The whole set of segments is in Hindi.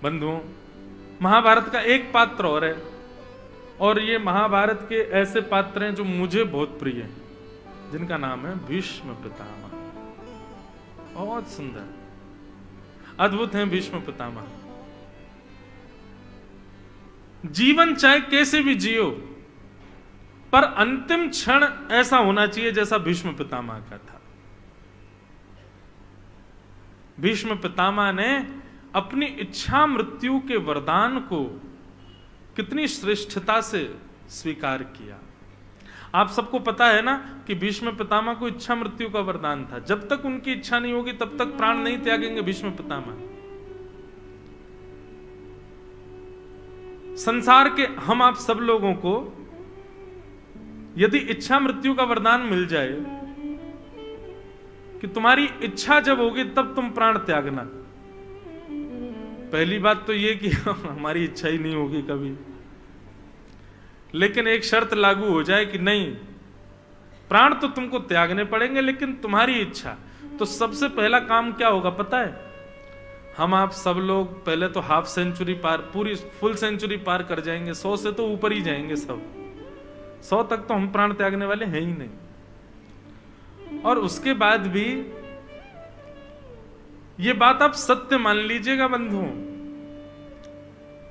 बंधुओं, महाभारत का एक पात्र और है, और ये महाभारत के ऐसे पात्र हैं जो मुझे बहुत प्रिय हैं, जिनका नाम है भीष्म पितामह। बहुत सुंदर, अद्भुत हैं भीष्म पितामह। जीवन चाहे कैसे भी जियो, पर अंतिम क्षण ऐसा होना चाहिए जैसा भीष्म पितामह का था। भीष्म पितामह ने अपनी इच्छा मृत्यु के वरदान को कितनी श्रेष्ठता से स्वीकार किया। आप सबको पता है ना कि भीष्म पितामह को इच्छा मृत्यु का वरदान था। जब तक उनकी इच्छा नहीं होगी तब तक प्राण नहीं त्यागेंगे भीष्म पितामह। संसार के हम आप सब लोगों को यदि इच्छा मृत्यु का वरदान मिल जाए कि तुम्हारी इच्छा जब होगी तब तुम प्राण त्यागना, पहली बात तो यह कि हमारी इच्छा ही नहीं होगी कभी, लेकिन एक शर्त लागू हो जाए कि नहीं, प्राण तो तुमको त्यागने पड़ेंगे लेकिन तुम्हारी इच्छा, तो सबसे पहला काम क्या होगा पता है? हम आप सब लोग पहले तो हाफ सेंचुरी पार, पूरी फुल सेंचुरी पार कर जाएंगे, 100 से तो ऊपर ही जाएंगे सब, 100 तक तो हम प्राण त्यागने वाले हैं ही नहीं। और उसके बाद भी ये बात आप सत्य मान लीजिएगा बंधुओं,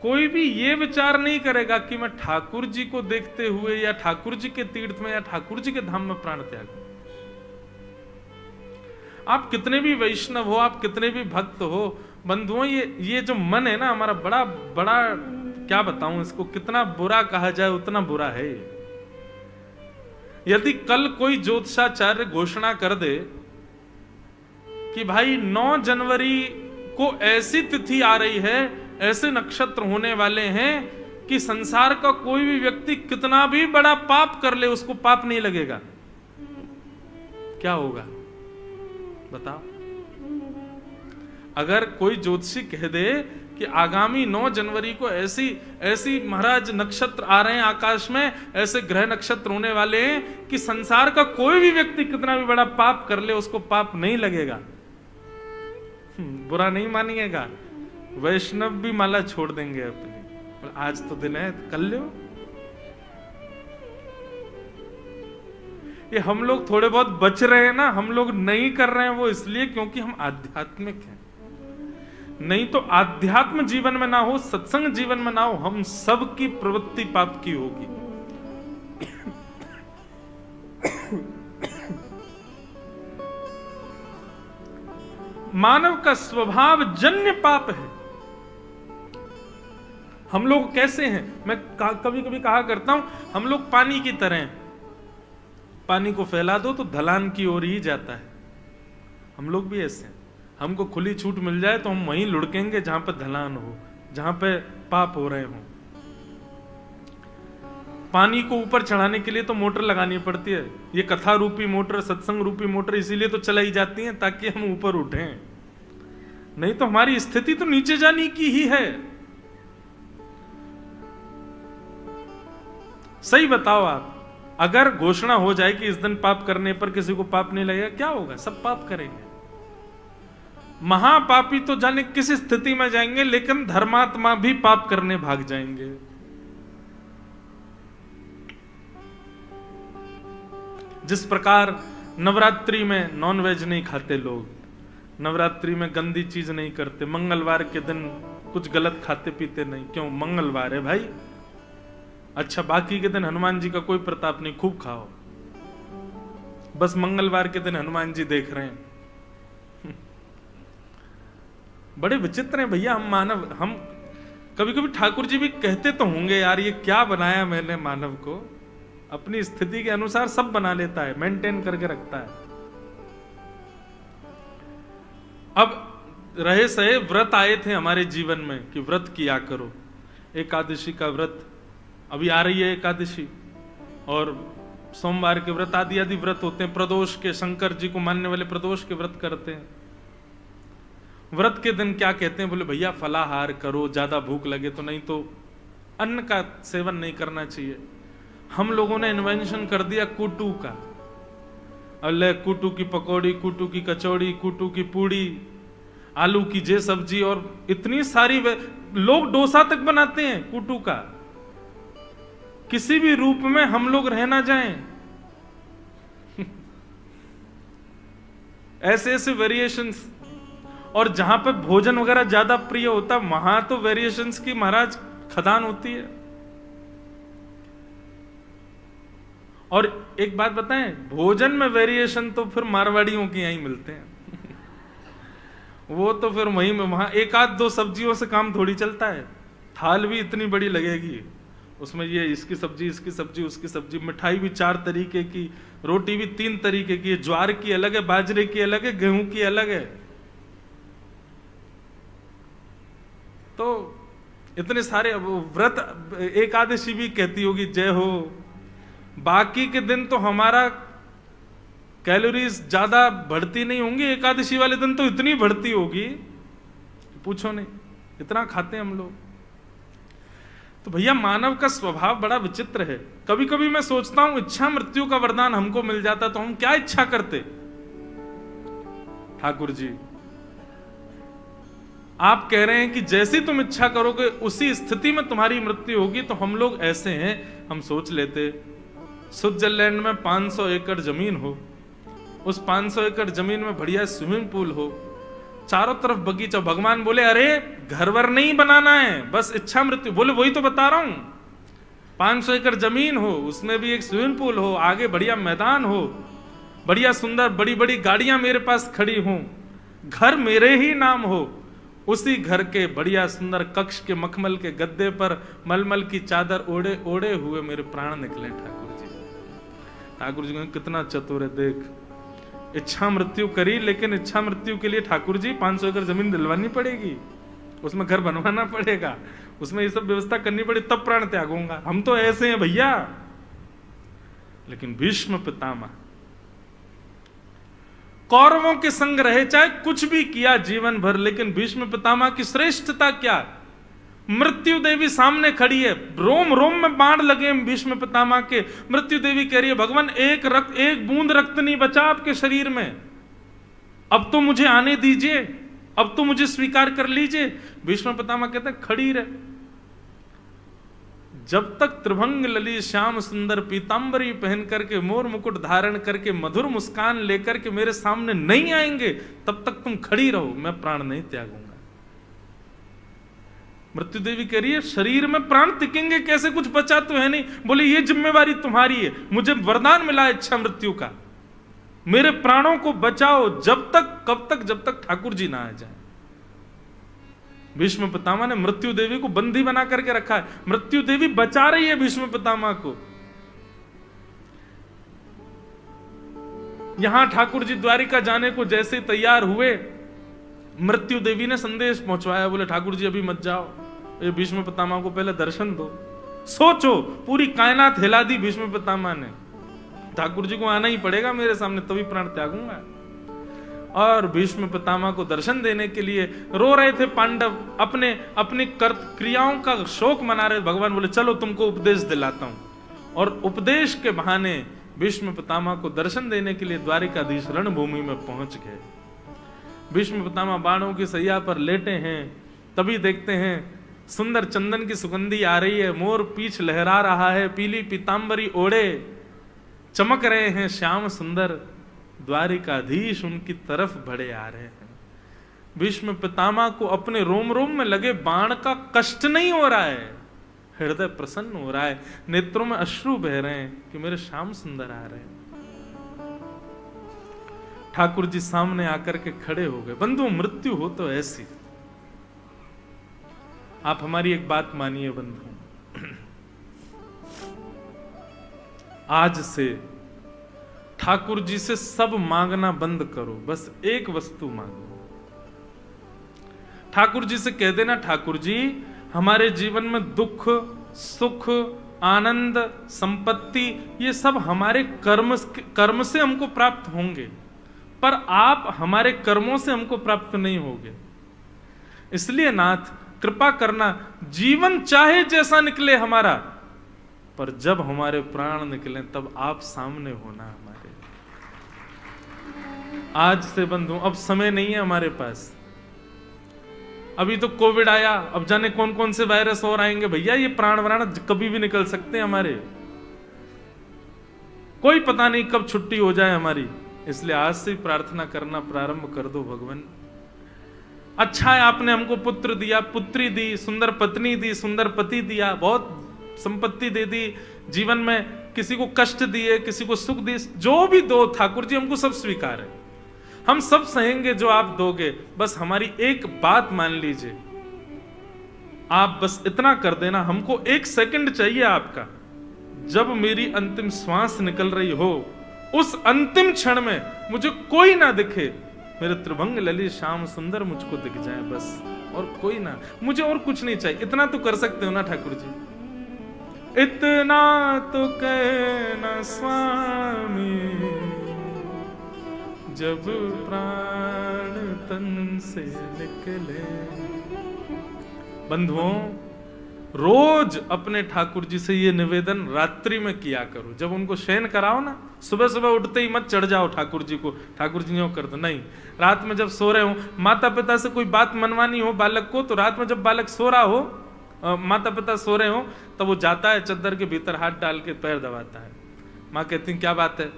कोई भी ये विचार नहीं करेगा कि मैं ठाकुर जी को देखते हुए या ठाकुर जी के तीर्थ में या ठाकुर जी के धाम में प्राण त्यागूं। आप कितने भी वैष्णव हो, आप कितने भी भक्त हो बंधुओं, ये जो मन है ना हमारा, बड़ा बड़ा क्या बताऊं इसको, कितना बुरा कहा जाए उतना बुरा है। यदि कल कोई ज्योतिषाचार्य घोषणा कर दे कि भाई 9 जनवरी को ऐसी तिथि आ रही है, ऐसे नक्षत्र होने वाले हैं कि संसार का कोई भी व्यक्ति कितना भी बड़ा पाप कर ले उसको पाप नहीं लगेगा, क्या होगा बताओ? अगर कोई ज्योतिषी कह दे कि आगामी 9 जनवरी को ऐसी महाराज नक्षत्र आ रहे हैं आकाश में, ऐसे ग्रह नक्षत्र होने वाले हैं कि संसार का कोई भी व्यक्ति कितना भी बड़ा पाप कर ले उसको पाप नहीं लगेगा, बुरा नहीं मानिएगा, वैष्णव भी माला छोड़ देंगे अपनी, आज तो दिन है कल लो। ये हम लोग थोड़े बहुत बच रहे हैं ना, हम लोग नहीं कर रहे हैं वो इसलिए क्योंकि हम आध्यात्मिक हैं। नहीं तो आध्यात्म जीवन में ना हो, सत्संग जीवन में ना हो, हम सब की प्रवृत्ति पाप की होगी। मानव का स्वभाव जन्य पाप है। हम लोग कैसे हैं, मैं कभी कभी कहा करता हूं, हम लोग पानी की तरह हैं, पानी को फैला दो तो ढलान की ओर ही जाता है। हम लोग भी ऐसे हैं, हमको खुली छूट मिल जाए तो हम वहीं लुढ़केंगे जहां पे ढलान हो, जहां पे पाप हो रहे हो। पानी को ऊपर चढ़ाने के लिए तो मोटर लगानी पड़ती है, ये कथा रूपी मोटर, सत्संग रूपी मोटर इसीलिए तो चलाई जाती है ताकि हम ऊपर उठें, नहीं तो हमारी स्थिति तो नीचे जाने की ही है। सही बताओ आप, अगर घोषणा हो जाए कि इस दिन पाप करने पर किसी को पाप नहीं लगेगा, क्या होगा? सब पाप करेंगे। महापापी तो जाने किस स्थिति में जाएंगे, लेकिन धर्मात्मा भी पाप करने भाग जाएंगे। जिस प्रकार नवरात्रि में नॉनवेज नहीं खाते लोग, नवरात्रि में गंदी चीज नहीं करते, मंगलवार के दिन कुछ गलत खाते पीते नहीं, क्यों? मंगलवार है भाई। अच्छा, बाकी के दिन हनुमान जी का कोई प्रताप नहीं, खूब खाओ, बस मंगलवार के दिन हनुमान जी देख रहे हैं। बड़े विचित्र हैं भैया हम मानव। हम कभी कभी ठाकुर जी भी कहते तो होंगे, यार ये क्या बनाया मैंने मानव को, अपनी स्थिति के अनुसार सब बना लेता है, मेंटेन करके रखता है। अब रहे सहे व्रत आए थे हमारे जीवन में कि व्रत किया करो, एकादशी का व्रत, अभी आ रही है एकादशी, और सोमवार के व्रत आदि आदि व्रत होते हैं। प्रदोष के, शंकर जी को मानने वाले प्रदोष के व्रत करते हैं। व्रत के दिन क्या कहते हैं? बोले भैया फलाहार करो, ज्यादा भूख लगे तो, नहीं तो अन्न का सेवन नहीं करना चाहिए। हम लोगों ने इन्वेंशन कर दिया कुटू का, अल्ले कुटू की पकौड़ी, कुटू की कचौड़ी, कुटू की पूड़ी, आलू की जे सब्जी और इतनी सारी लोग डोसा तक बनाते हैं कूटू का। किसी भी रूप में हम लोग रह ना जाएं। ऐसे ऐसे वेरिएशंस, और जहां पे भोजन वगैरह ज्यादा प्रिय होता वहां तो वेरिएशंस की महाराज खदान होती है। और एक बात बताएं, भोजन में वेरिएशन तो फिर मारवाड़ियों के यहीं मिलते हैं। वो तो फिर वहीं में वहां एक आध दो सब्जियों से काम थोड़ी चलता है। थाल भी इतनी बड़ी लगेगी, उसमें ये इसकी सब्जी उसकी सब्जी, मिठाई भी 4 तरीके की, रोटी भी 3 तरीके की, ज्वार की अलग है, बाजरे की अलग है, गेहूं की अलग है। तो इतने सारे व्रत, एकादशी भी कहती होगी जय हो। बाकी के दिन तो हमारा कैलोरीज ज्यादा बढ़ती नहीं होंगी, एकादशी वाले दिन तो इतनी बढ़ती होगी पूछो नहीं, इतना खाते हैं हम लोग। तो भैया मानव का स्वभाव बड़ा विचित्र है। कभी कभी मैं सोचता हूं इच्छा मृत्यु का वरदान हमको मिल जाता तो हम क्या इच्छा करते। ठाकुर जी आप कह रहे हैं कि जैसी तुम इच्छा करोगे उसी स्थिति में तुम्हारी मृत्यु होगी, तो हम लोग ऐसे हैं, हम सोच लेते स्विट्जरलैंड में 500 एकड़ जमीन हो, उस 500 एकड़ जमीन में बढ़िया स्विमिंग पूल हो, चारों तरफ बगीचा, भगवान बोले अरे घर वर नहीं बनाना है, बस इच्छा मृत्यु। बोले वही तो बता रहा हूं, 500 एकड़ जमीन हो, उसमें भी एक स्विमिंग पूल हो, आगे बढ़िया मैदान हो, बढ़िया सुंदर बड़ी बड़ी गाड़ियां मेरे पास खड़ी हों, घर मेरे ही नाम हो, उसी घर के बढ़िया सुंदर कक्ष के मखमल के गद्दे पर मलमल की चादर ओढ़े ओढ़े हुए मेरे प्राण निकले। ठाकुर जी कितना चतुर है, देख इच्छा मृत्यु करी, लेकिन इच्छा मृत्यु के लिए ठाकुर जी 500 एकड़ जमीन दिलवानी पड़ेगी, उसमें घर बनवाना पड़ेगा, उसमें ये सब व्यवस्था करनी पड़े, तब प्राण त्यागूंगा। हम तो ऐसे हैं भैया। लेकिन भीष्म पितामह कौरवों के संग रहे, चाहे कुछ भी किया जीवन भर, लेकिन भीष्म पितामह की श्रेष्ठता क्या, मृत्यु देवी सामने खड़ी है, रोम रोम में बाण लगे भीष्म पितामह के, मृत्यु देवी कह रही है भगवान एक बूंद रक्त नहीं बचा आपके शरीर में, अब तो मुझे आने दीजिए, अब तो मुझे स्वीकार कर लीजिए। भीष्म पितामह कहते हैं खड़ी रहे, जब तक त्रिभंग लली श्याम सुंदर पीतांबरी पहन करके मोर मुकुट धारण करके मधुर मुस्कान लेकर के मेरे सामने नहीं आएंगे, तब तक तुम खड़ी रहो, मैं प्राण नहीं त्यागूंगा। मृत्यु देवी कह रही है शरीर में प्राण टिकेंगे कैसे, कुछ बचा तो है नहीं। बोले ये जिम्मेवारी तुम्हारी है, मुझे वरदान मिला इच्छा मृत्यु का, मेरे प्राणों को बचाओ। जब तक, कब तक, जब तक ठाकुर जी ना आ जाए। भीष्म पितामह ने मृत्यु देवी को बंदी बना करके रखा है, मृत्यु देवी बचा रही है भीष्म पितामह को। यहां ठाकुर जी द्वारिका जाने को जैसे तैयार हुए, मृत्यु देवी ने संदेश पहुंचवाया, बोले ठाकुर जी अभी मत जाओ, ये भीष्म पितामह को पहले दर्शन दो। सोचो पूरी कायनात हिला दी भीष्म पितामह ने, ठाकुर जी को आना ही पड़ेगा मेरे सामने, तभी प्राण त्यागूंगा। और भीष्म पितामह को दर्शन देने के लिए रो रहे थे पांडव, अपने अपनी क्रियाओं का शोक मना रहे। भगवान बोले चलो तुमको उपदेश दिलाता हूं, और उपदेश के बहाने भीष्म पितामह को दर्शन देने के लिए द्वारिकाधीश रणभूमि में पहुंच गए। भीष्म पितामह बाणों की सैया पर लेटे हैं, तभी देखते हैं सुंदर चंदन की सुगंधी आ रही है, मोर पीछ लहरा रहा है, पीली पीतांबरी ओढ़े चमक रहे हैं श्याम सुंदर, द्वारिकाधीश उनकी तरफ बढ़े आ रहे हैं। भीष्म पितामह को अपने रोम रोम में लगे बाण का कष्ट नहीं हो रहा है, हृदय प्रसन्न हो रहा है, नेत्रों में अश्रु बह रहे हैं कि मेरे श्याम सुंदर आ रहे हैं। ठाकुर जी सामने आकर के खड़े हो गए। बंधु मृत्यु हो तो ऐसी, आप हमारी एक बात मानिए बंधु, आज से ठाकुर जी से सब मांगना बंद करो, बस एक वस्तु मांगो। ठाकुर जी से कह देना ठाकुर जी हमारे जीवन में दुख सुख आनंद संपत्ति ये सब हमारे कर्म से हमको प्राप्त होंगे, पर आप हमारे कर्मों से हमको प्राप्त नहीं होंगे। इसलिए नाथ कृपा करना, जीवन चाहे जैसा निकले हमारा, पर जब हमारे प्राण निकले तब आप सामने होना हमारे। आज से बंधु अब समय नहीं है हमारे पास, अभी तो कोविड आया, अब जाने कौन कौन से वायरस और आएंगे। भैया ये प्राण वराण कभी भी निकल सकते हैं हमारे, कोई पता नहीं कब छुट्टी हो जाए हमारी। इसलिए आज से प्रार्थना करना प्रारंभ कर दो भगवान। अच्छा है आपने हमको पुत्र दिया, पुत्री दी, सुंदर पत्नी दी, सुंदर पति दिया, बहुत संपत्ति दे दी, जीवन में किसी को कष्ट दिए, किसी को सुख दिए, जो भी दो ठाकुर जी हमको सब स्वीकार है, हम सब सहेंगे जो आप दोगे। बस हमारी एक बात मान लीजिए, आप बस इतना कर देना, हमको 1 सेकंड चाहिए आपका। जब मेरी अंतिम श्वास निकल रही हो, उस अंतिम क्षण में मुझे कोई ना दिखे, मेरे त्रिभंग ललित श्याम सुंदर मुझको दिख जाए बस, और कोई ना, मुझे और कुछ नहीं चाहिए। इतना तो कर सकते हो ना ठाकुर जी? इतना तो कहना स्वामी, जब प्राण तन से निकले। बंधुओं, रोज अपने ठाकुर जी से ये निवेदन रात्रि में किया करो। जब उनको शयन कराओ ना, सुबह सुबह उठते ही मत चढ़ जाओ ठाकुर जी को, ठाकुर जी यूं कर दो, नहीं। रात में जब सो रहे हो, माता पिता से कोई बात मनवानी हो बालक को, तो रात में जब बालक सो रहा हो, माता पिता सो रहे हो, तब वो जाता है चद्दर के भीतर हाथ डाल के पैर दबाता है। माँ कहती है क्या बात है?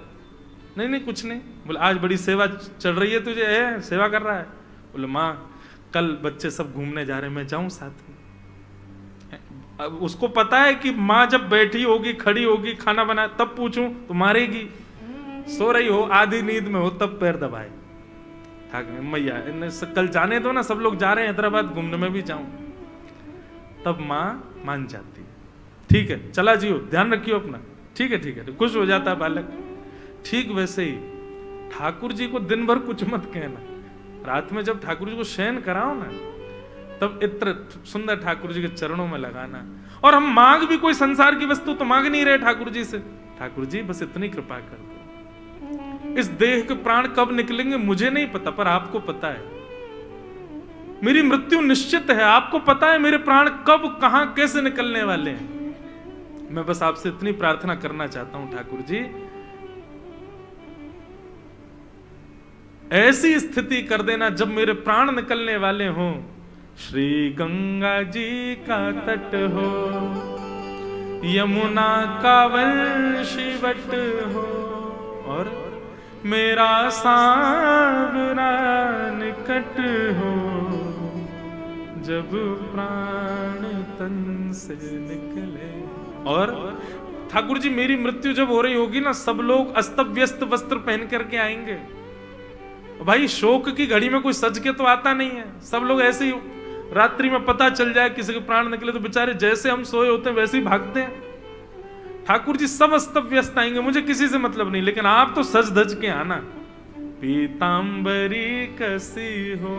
नहीं नहीं कुछ नहीं। बोले आज बड़ी सेवा चल रही है तुझे, है सेवा कर रहा है? बोले माँ कल बच्चे सब घूमने जा रहे हैं, मैं जाऊं साथ में? अब उसको पता है कि माँ जब बैठी होगी, खड़ी होगी, खाना बनाए, तब पूछूं तो मारेगी। सो रही हो, आधी नींद में हो, तब पैर दबाए। ठाकुर मैया कल जाने दो ना, सब लोग जा रहे हैं हैदराबाद घूमने, में भी जाऊं। तब माँ मान जाती है, ठीक है चला जियो, ध्यान रखियो अपना, ठीक है, खुश हो जाता है बालक। ठीक वैसे ही ठाकुर जी को दिन भर कुछ मत कहना, रात में जब ठाकुर जी को शयन कराओ ना, तब इत्र सुंदर ठाकुर जी के चरणों में लगाना। और हम मांग भी कोई संसार की वस्तु तो मांग नहीं रहे ठाकुर जी से, ठाकुर जी बस इतनी कृपा कर दो। इस देह के प्राण कब निकलेंगे मुझे नहीं पता, पर आपको पता है। मेरी मृत्यु निश्चित है, आपको पता है मेरे प्राण कब कहां कैसे निकलने वाले हैं। मैं बस आपसे इतनी प्रार्थना करना चाहता हूं ठाकुर जी, ऐसी स्थिति कर देना जब मेरे प्राण निकलने वाले हों, श्री गंगा जी का तट हो, यमुना का वंशीवट हो, और मेरा सांवरा निकट हो, जब प्राण तन से निकले। और ठाकुर जी मेरी मृत्यु जब हो रही होगी ना, सब लोग अस्त व्यस्त वस्त्र पहन करके आएंगे। भाई शोक की घड़ी में कोई सज के तो आता नहीं है, सब लोग ऐसे ही रात्रि में पता चल जाए किसी के प्राण निकले तो बेचारे जैसे हम सोए होते हैं वैसे ही भागते हैं। ठाकुर जी सब अस्त व्यस्त आएंगे, मुझे किसी से मतलब नहीं, लेकिन आप तो सज धज के आना। पीतांबरी कसी हो,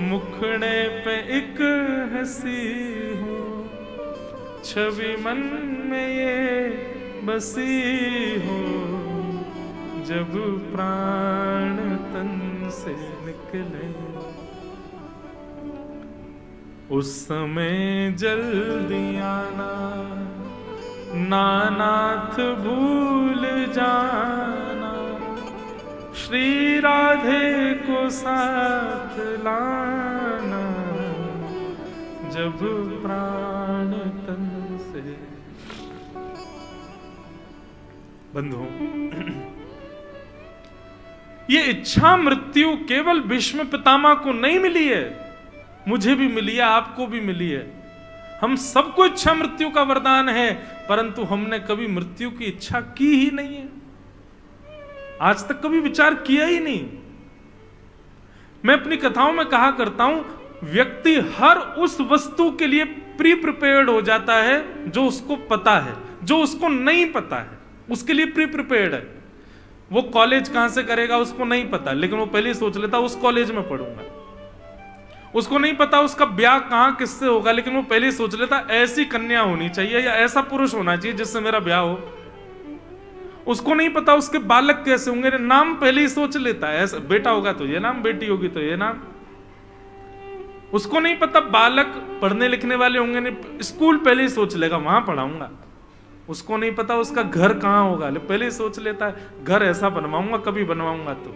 मुखड़े पे एक हंसी हो, छवि मन में ये बसी हो, जब प्राण तन से निकले। उस समय जल्दी आना, नानाथ भूल जाना, श्री राधे को साथ लाना, जब प्राण तन से। बंधुओं, ये इच्छा मृत्यु केवल भीष्म पितामह को नहीं मिली है, मुझे भी मिली है, आपको भी मिली है। हम सबको इच्छा मृत्यु का वरदान है, परंतु हमने कभी मृत्यु की इच्छा की ही नहीं है, आज तक कभी विचार किया ही नहीं। मैं अपनी कथाओं में कहा करता हूं, व्यक्ति हर उस वस्तु के लिए प्री प्रिपेयर्ड हो जाता है जो उसको पता है, जो उसको नहीं पता है उसके लिए प्री प्रिपेयर्ड है। वो कॉलेज कहां से करेगा उसको नहीं पता, लेकिन वो पहले ही सोच लेता उस कॉलेज में पढ़ूंगा। उसको नहीं पता उसका ब्याह कहां किससे होगा, लेकिन वो पहले ही सोच लेता ऐसी कन्या होनी चाहिए या ऐसा पुरुष होना चाहिए जिससे मेरा ब्याह हो। उसको नहीं पता उसके बालक कैसे होंगे, नाम पहले ही सोच लेता है, ऐसा बेटा होगा तो ये नाम, बेटी होगी तो ये नाम। उसको नहीं पता बालक पढ़ने लिखने वाले होंगे, नहीं स्कूल पहले ही सोच लेगा वहां पढ़ाऊंगा। उसको नहीं पता उसका घर कहां होगा, पहले ही सोच लेता है घर ऐसा बनवाऊंगा, कभी बनवाऊंगा तो।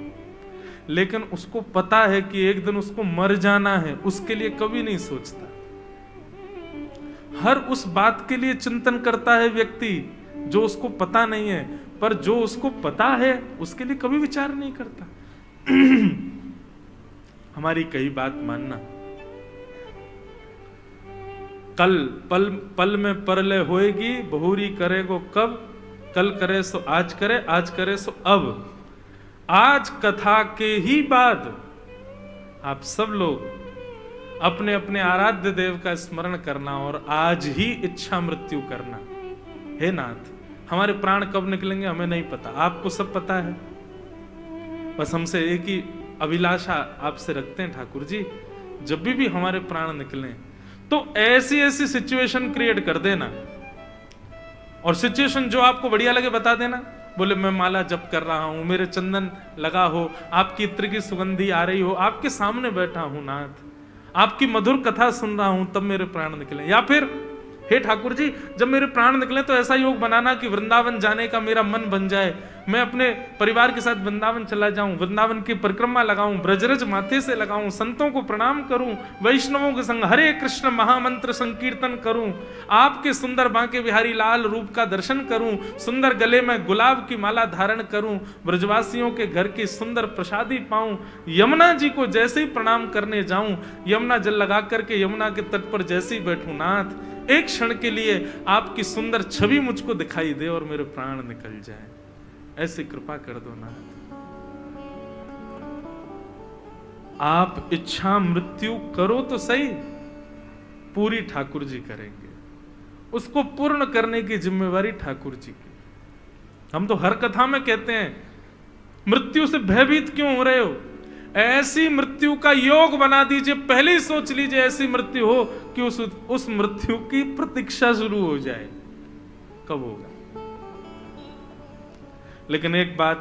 लेकिन उसको पता है कि एक दिन उसको मर जाना है, उसके लिए कभी नहीं सोचता। हर उस बात के लिए चिंतन करता है व्यक्ति जो उसको पता नहीं है, पर जो उसको पता है उसके लिए कभी विचार नहीं करता। हमारी कही बात मानना। कल पल में परलय होएगी, बहुरी करेगो कब, कल करे सो आज करे, आज करे सो अब। आज कथा के ही बाद आप सब लोग अपने अपने आराध्य देव का स्मरण करना और आज ही इच्छा मृत्यु करना। हे नाथ, हमारे प्राण कब निकलेंगे हमें नहीं पता, आपको सब पता है। बस हमसे एक ही अभिलाषा आपसे रखते हैं ठाकुर जी, जब भी हमारे प्राण निकलें तो ऐसी ऐसी सिचुएशन क्रिएट कर देना, और सिचुएशन जो आपको बढ़िया लगे बता देना। बोले मैं माला जप कर रहा हूं, मेरे चंदन लगा हो, आपकी इत्र की सुगंधी आ रही हो, आपके सामने बैठा हूं नाथ, आपकी मधुर कथा सुन रहा हूं, तब मेरे प्राण निकले। या फिर हे ठाकुर जी, जब मेरे प्राण निकले तो ऐसा योग बनाना कि वृंदावन जाने का मेरा मन बन जाए, मैं अपने परिवार के साथ वृंदावन चला जाऊं, वृंदावन की परिक्रमा लगाऊं, ब्रजरज माथे से लगाऊं, संतों को प्रणाम करूं, वैष्णवों के संग हरे कृष्ण महामंत्र संकीर्तन करूं, आपके सुंदर बांके बिहारी लाल रूप का दर्शन करूं, सुंदर गले में गुलाब की माला धारण करूं, ब्रजवासियों के घर की सुंदर प्रसादी पाऊं, यमुना जी को जैसे ही प्रणाम करने जाऊं, यमुना जल लगा करके यमुना के तट पर जैसे ही बैठूं नाथ, एक क्षण के लिए आपकी सुंदर छवि मुझको दिखाई दे और मेरे प्राण निकल जाए, ऐसी कृपा कर दो नाथ। आप इच्छा मृत्यु करो तो सही, पूरी ठाकुर जी करेंगे, उसको पूर्ण करने की जिम्मेवारी ठाकुर जी की। हम तो हर कथा में कहते हैं मृत्यु से भयभीत क्यों हो रहे हो, ऐसी मृत्यु का योग बना दीजिए, पहले ही सोच लीजिए ऐसी मृत्यु हो कि उस मृत्यु की प्रतीक्षा शुरू हो जाए, कब होगा। लेकिन एक बात,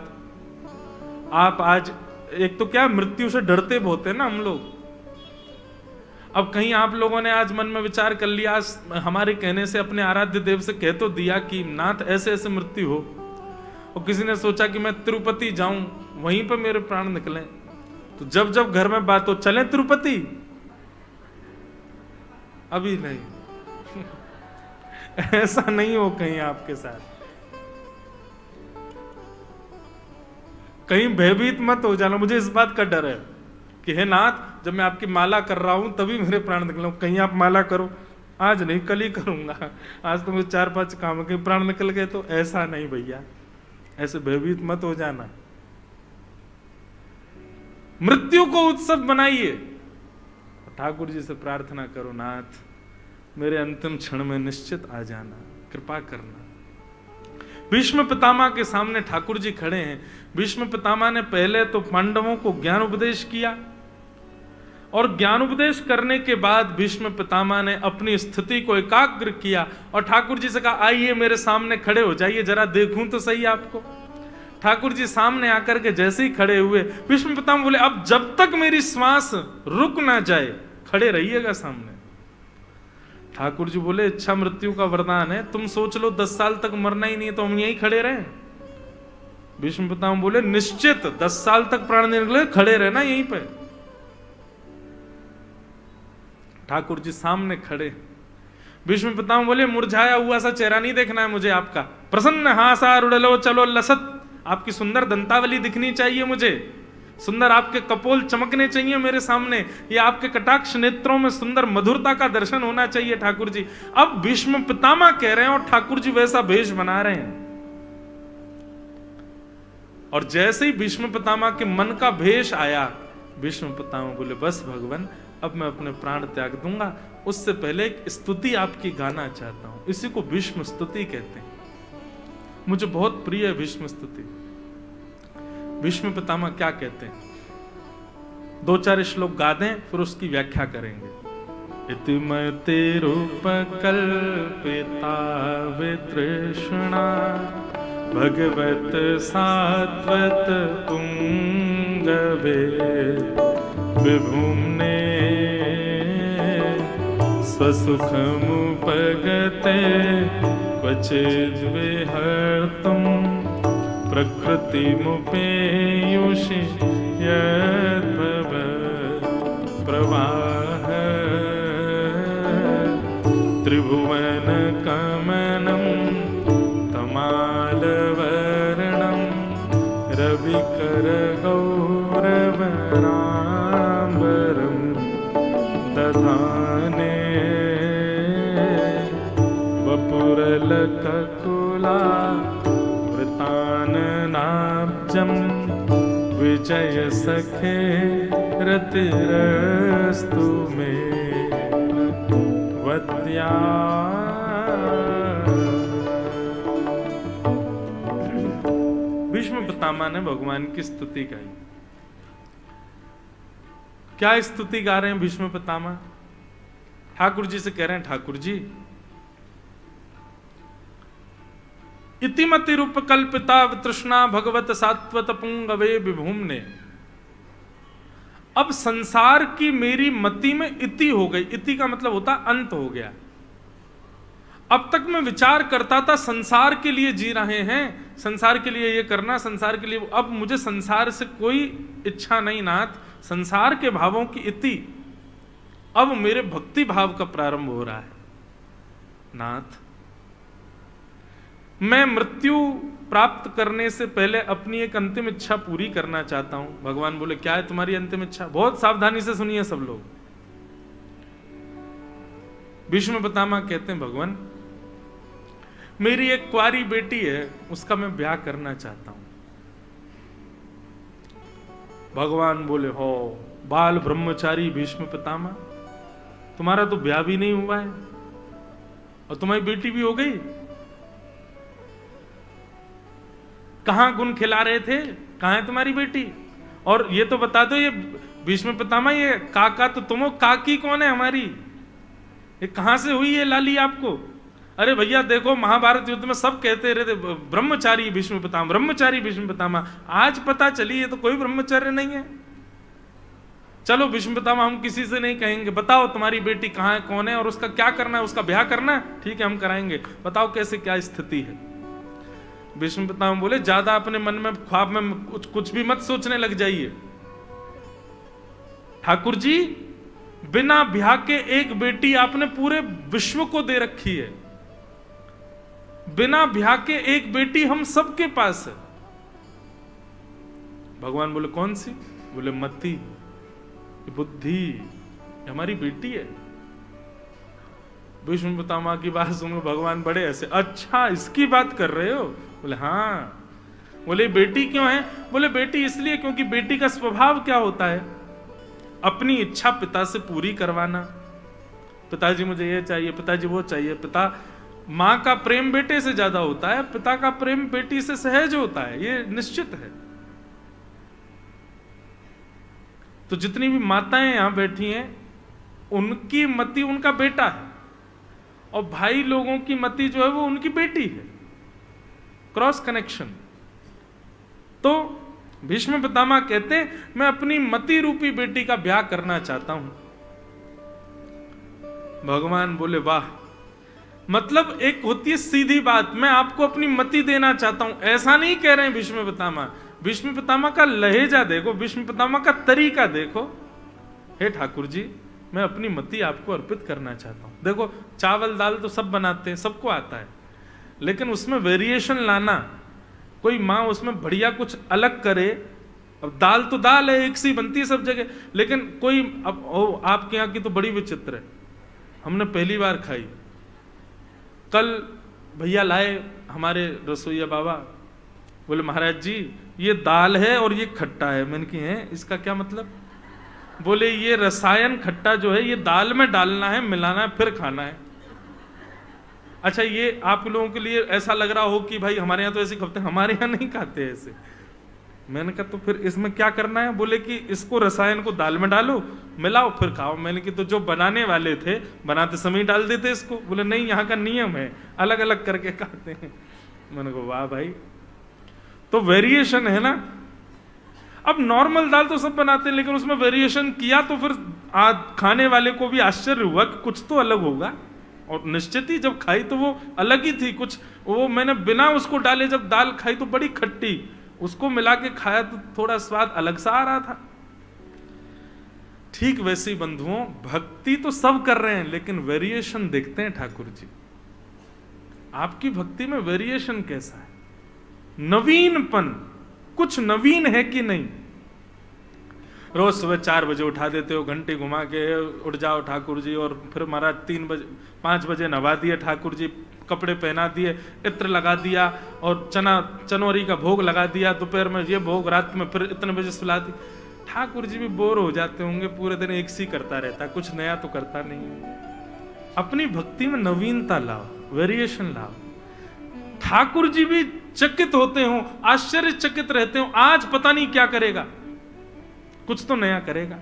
आप आज एक तो क्या मृत्यु से डरते बहुत है ना हम लोग। अब कहीं आप लोगों ने आज मन में विचार कर लिया, हमारे कहने से अपने आराध्य देव से कह तो दिया कि नाथ ऐसे ऐसे मृत्यु हो, और किसी ने सोचा कि मैं तिरुपति जाऊं, वहीं पर मेरे प्राण निकले, तो जब जब घर में बात हो चलें तिरुपति, अभी नहीं। ऐसा नहीं हो कहीं आपके साथ, कहीं भयभीत मत हो जाना। मुझे इस बात का डर है कि हे नाथ, जब मैं आपकी माला कर रहा हूं तभी मेरे प्राण निकले, कहीं आप माला करो, आज नहीं कल ही करूंगा, आज तो मुझे 4-5 काम के प्राण निकल गए, तो ऐसा नहीं भैया, ऐसे भयभीत मत हो जाना। मृत्यु को उत्सव बनाइए, ठाकुर जी से प्रार्थना करो नाथ मेरे अंतिम क्षण में निश्चित आ जाना, कृपा करना। भीष्म पितामह के सामने ठाकुर जी खड़े हैं। भीष्म पितामह ने पहले तो पांडवों को ज्ञान उपदेश किया, और ज्ञान उपदेश करने के बाद भीष्म पितामह ने अपनी स्थिति को एकाग्र किया और ठाकुर जी से कहा आइए मेरे सामने खड़े हो जाइए, जरा देखूं तो सही आपको। ठाकुर जी सामने आकर के जैसे ही खड़े हुए, भीष्म पितामह बोले अब जब तक मेरी श्वास रुक ना जाए खड़े रहिएगा सामने। ठाकुर जी बोले इच्छा मृत्यु का वरदान है, तुम सोच लो 10 साल तक मरना ही नहीं है तो हम यहीं खड़े रहें। भीष्म पितामह बोले निश्चित 10 साल तक प्राण नहीं निकले, खड़े रहना यहीं पे। ठाकुर जी सामने खड़े। भीष्म पितामह बोले मुरझाया हुआ सा चेहरा नहीं देखना है मुझे आपका, प्रसन्न हासा रुड़लो चलो लसत, आपकी सुंदर दंतावली दिखनी चाहिए मुझे, सुंदर आपके कपोल चमकने चाहिए मेरे सामने, या आपके कटाक्ष नेत्रों में सुंदर मधुरता का दर्शन होना चाहिए ठाकुर जी। अब भीष्म पितामह कह रहे हैं और ठाकुर जी वैसा भेष बना रहे हैं। और जैसे ही भीष्म पितामह के मन का भेष आया, भीष्म पितामह बोले बस भगवान अब मैं अपने प्राण त्याग दूंगा, उससे पहले एक स्तुति आपकी गाना चाहता हूं। इसी को भीष्म स्तुति कहते हैं, मुझे बहुत प्रिय है भीष्म स्तुति। भीष्म पितामह क्या कहते हैं, 2-4 श्लोक गा दें फिर उसकी व्याख्या करेंगे। इतिमते रूपकल्पिता वितृष्णा भगवत सात्वत पुंगवे विभुम्ने स्वसुखमुपगते क्वचिद्विहर्तुं प्रकृतिमुपेयुषि यद्भव प्रवाह त्रिभुवन कमनं तमालवर्णं रविकर गौरवराम्बरं दधाने वपुरलककुला वृताननाब्जं विजय सखे रतिरस्तु मे वत्या। भीष्म पितामह ने भगवान की स्तुति गाई। क्या स्तुति गा रहे हैं भीष्म पितामह? ठाकुर जी से कह रहे हैं, ठाकुर जी इतिमति रूप कल्पिता तृष्णा भगवत सात्वत पुंगवे विभूमने। अब संसार की मेरी मति में इति हो गई। इति का मतलब होता अंत हो गया। अब तक मैं विचार करता था संसार के लिए जी रहे हैं, संसार के लिए ये करना, संसार के लिए। अब मुझे संसार से कोई इच्छा नहीं नाथ, संसार के भावों की इति। अब मेरे भक्ति भाव का प्रारंभ हो रहा है नाथ। मैं मृत्यु प्राप्त करने से पहले अपनी एक अंतिम इच्छा पूरी करना चाहता हूं। भगवान बोले, क्या है तुम्हारी अंतिम इच्छा? बहुत सावधानी से सुनिए सब लोग। भीष्म पितामह कहते हैं, भगवान मेरी एक कुंवारी बेटी है, उसका मैं ब्याह करना चाहता हूं। भगवान बोले, हो बाल ब्रह्मचारी भीष्म पितामह, तुम्हारा तो ब्याह भी नहीं हुआ है और तुम्हारी बेटी भी हो गई। कहां गुण खिला रहे थे? कहां है तुम्हारी बेटी? और ये तो बता दो, ये भीष्म पितामह, ये काका तो तुम हो, काकी कौन है हमारी? ये कहां से हुई है लाली आपको? अरे भैया देखो, महाभारत युद्ध में सब कहते रहते ब्रह्मचारी भीष्म पितामह, ब्रह्मचारी भीष्म पितामह। आज पता चली ये तो कोई ब्रह्मचार्य नहीं है। चलो भीष्म पितामह, हम किसी से नहीं कहेंगे, बताओ तुम्हारी बेटी कहां है, कौन है और उसका क्या करना है, उसका ब्याह करना है? ठीक है, हम कराएंगे, बताओ कैसे क्या स्थिति है। भीष्म पितामह बोले, ज्यादा अपने मन में ख्वाब में कुछ भी मत सोचने लग जाइए। ठाकुर जी, बिना ब्याह के एक बेटी आपने पूरे विश्व को दे रखी है। बिना ब्याह के एक बेटी हम सबके पास है। भगवान बोले, कौन सी? बोले, मति, बुद्धि, हमारी बेटी है। भीष्म पितामह की बात सुनो, भगवान बड़े ऐसे, अच्छा इसकी बात कर रहे हो? बोले, हाँ। बोले, बेटी क्यों है? बोले, बेटी इसलिए क्योंकि बेटी का स्वभाव क्या होता है? अपनी इच्छा पिता से पूरी करवाना। पिताजी मुझे ये चाहिए, पिताजी वो चाहिए। पिता, मां का प्रेम बेटे से ज्यादा होता है, पिता का प्रेम बेटी से सहज होता है, ये निश्चित है। तो जितनी भी माताएं यहां बैठी हैं, उनकी मति उनका बेटा है और भाई लोगों की मति जो है वो उनकी बेटी है। Cross connection. तो भीष्म पितामह कहते हैं, मैं अपनी मति रूपी बेटी का ब्याह करना चाहता हूं। भगवान बोले, वाह, मतलब एक होती है सीधी बात, मैं आपको अपनी मति देना चाहता हूं, ऐसा नहीं कह रहे हैं भीष्म पितामह। भीष्म पितामह का लहजा देखो, भीष्म पितामह का तरीका देखो। हे ठाकुर जी, मैं अपनी मति आपको अर्पित करना चाहता हूं। देखो, चावल दाल तो सब बनाते हैं, सबको आता है, लेकिन उसमें वेरिएशन लाना, कोई माँ उसमें बढ़िया कुछ अलग करे। अब दाल तो दाल है, एक सी बनती है सब जगह, लेकिन कोई, अब आपके यहाँ की तो बड़ी विचित्र है, हमने पहली बार खाई। कल भैया लाए हमारे रसोईया बाबा, बोले, महाराज जी ये दाल है और ये खट्टा है। मैंने कहा, है इसका क्या मतलब? बोले, ये रसायन खट्टा जो है ये दाल में डालना है, मिलाना है, फिर खाना है। अच्छा, ये आप लोगों के लिए ऐसा लग रहा हो कि भाई हमारे यहाँ तो ऐसे खाते हैं, हमारे यहाँ नहीं खाते ऐसे। मैंने कहा, तो फिर इसमें क्या करना है? बोले कि इसको, रसायन को दाल में डालो, मिलाओ, फिर खाओ। मैंने कहा, तो जो बनाने वाले थे बनाते समय डाल देते इसको। बोले, नहीं, यहाँ का नियम है, अलग अलग करके खाते हैं। मैंने कहा, वाह भाई, तो वेरिएशन है ना। अब नॉर्मल दाल तो सब बनाते हैं, लेकिन उसमें वेरिएशन किया तो फिर खाने वाले को भी आश्चर्य हुआ कि कुछ तो अलग होगा। और निश्चित ही जब खाई तो वो अलग ही थी, कुछ वो मैंने बिना उसको डाले जब दाल खाई तो बड़ी खट्टी, उसको मिला के खाया तो थोड़ा स्वाद अलग सा आ रहा था। ठीक वैसे ही बंधुओं, भक्ति तो सब कर रहे हैं लेकिन वेरिएशन देखते हैं ठाकुर जी। आपकी भक्ति में वेरिएशन कैसा है, नवीनपन, कुछ नवीन है कि नहीं। रोज सुबह 4 बजे उठा देते हो, घंटे घुमा के उठ जाओ ठाकुर जी, और फिर महाराज 5 बजे नवा दिए ठाकुर जी, कपड़े पहना दिए, इत्र लगा दिया और चनौरी का भोग लगा दिया, दोपहर में ये भोग, रात में फिर इतने बजे सुला दी। ठाकुर जी भी बोर हो जाते होंगे, पूरे दिन एक सी करता रहता, कुछ नया तो करता नहीं है। अपनी भक्ति में नवीनता लाओ, वेरिएशन लाओ। ठाकुर जी भी चकित होते हो, आश्चर्यचकित रहते हो, आज पता नहीं क्या करेगा, कुछ तो नया करेगा।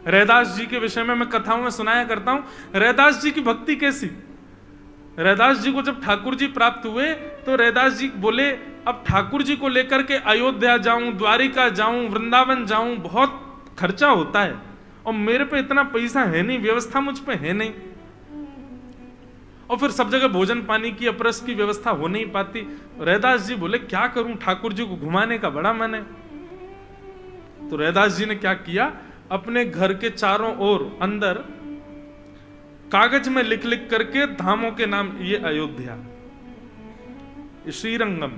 रैदास जी के विषय में मैं कथाओं में सुनाया करता हूं। रैदास जी की भक्ति कैसी, रैदास जी को जब ठाकुर जी प्राप्त हुए तो रैदास जी बोले अब ठाकुर जी को लेकर के अयोध्या जाऊं, द्वारिका जाऊं, वृंदावन जाऊं, बहुत खर्चा होता है और मेरे पे इतना पैसा है नहीं, व्यवस्था मुझ पे है नहीं, और फिर सब जगह भोजन पानी की, अपरस की व्यवस्था हो नहीं पाती। रैदास जी बोले क्या करूं, ठाकुर जी को घुमाने का बड़ा मन है। तो रैदास जी ने क्या किया, अपने घर के चारों ओर अंदर कागज में लिख लिख करके धामों के नाम, ये अयोध्या, ये श्रीरंगम,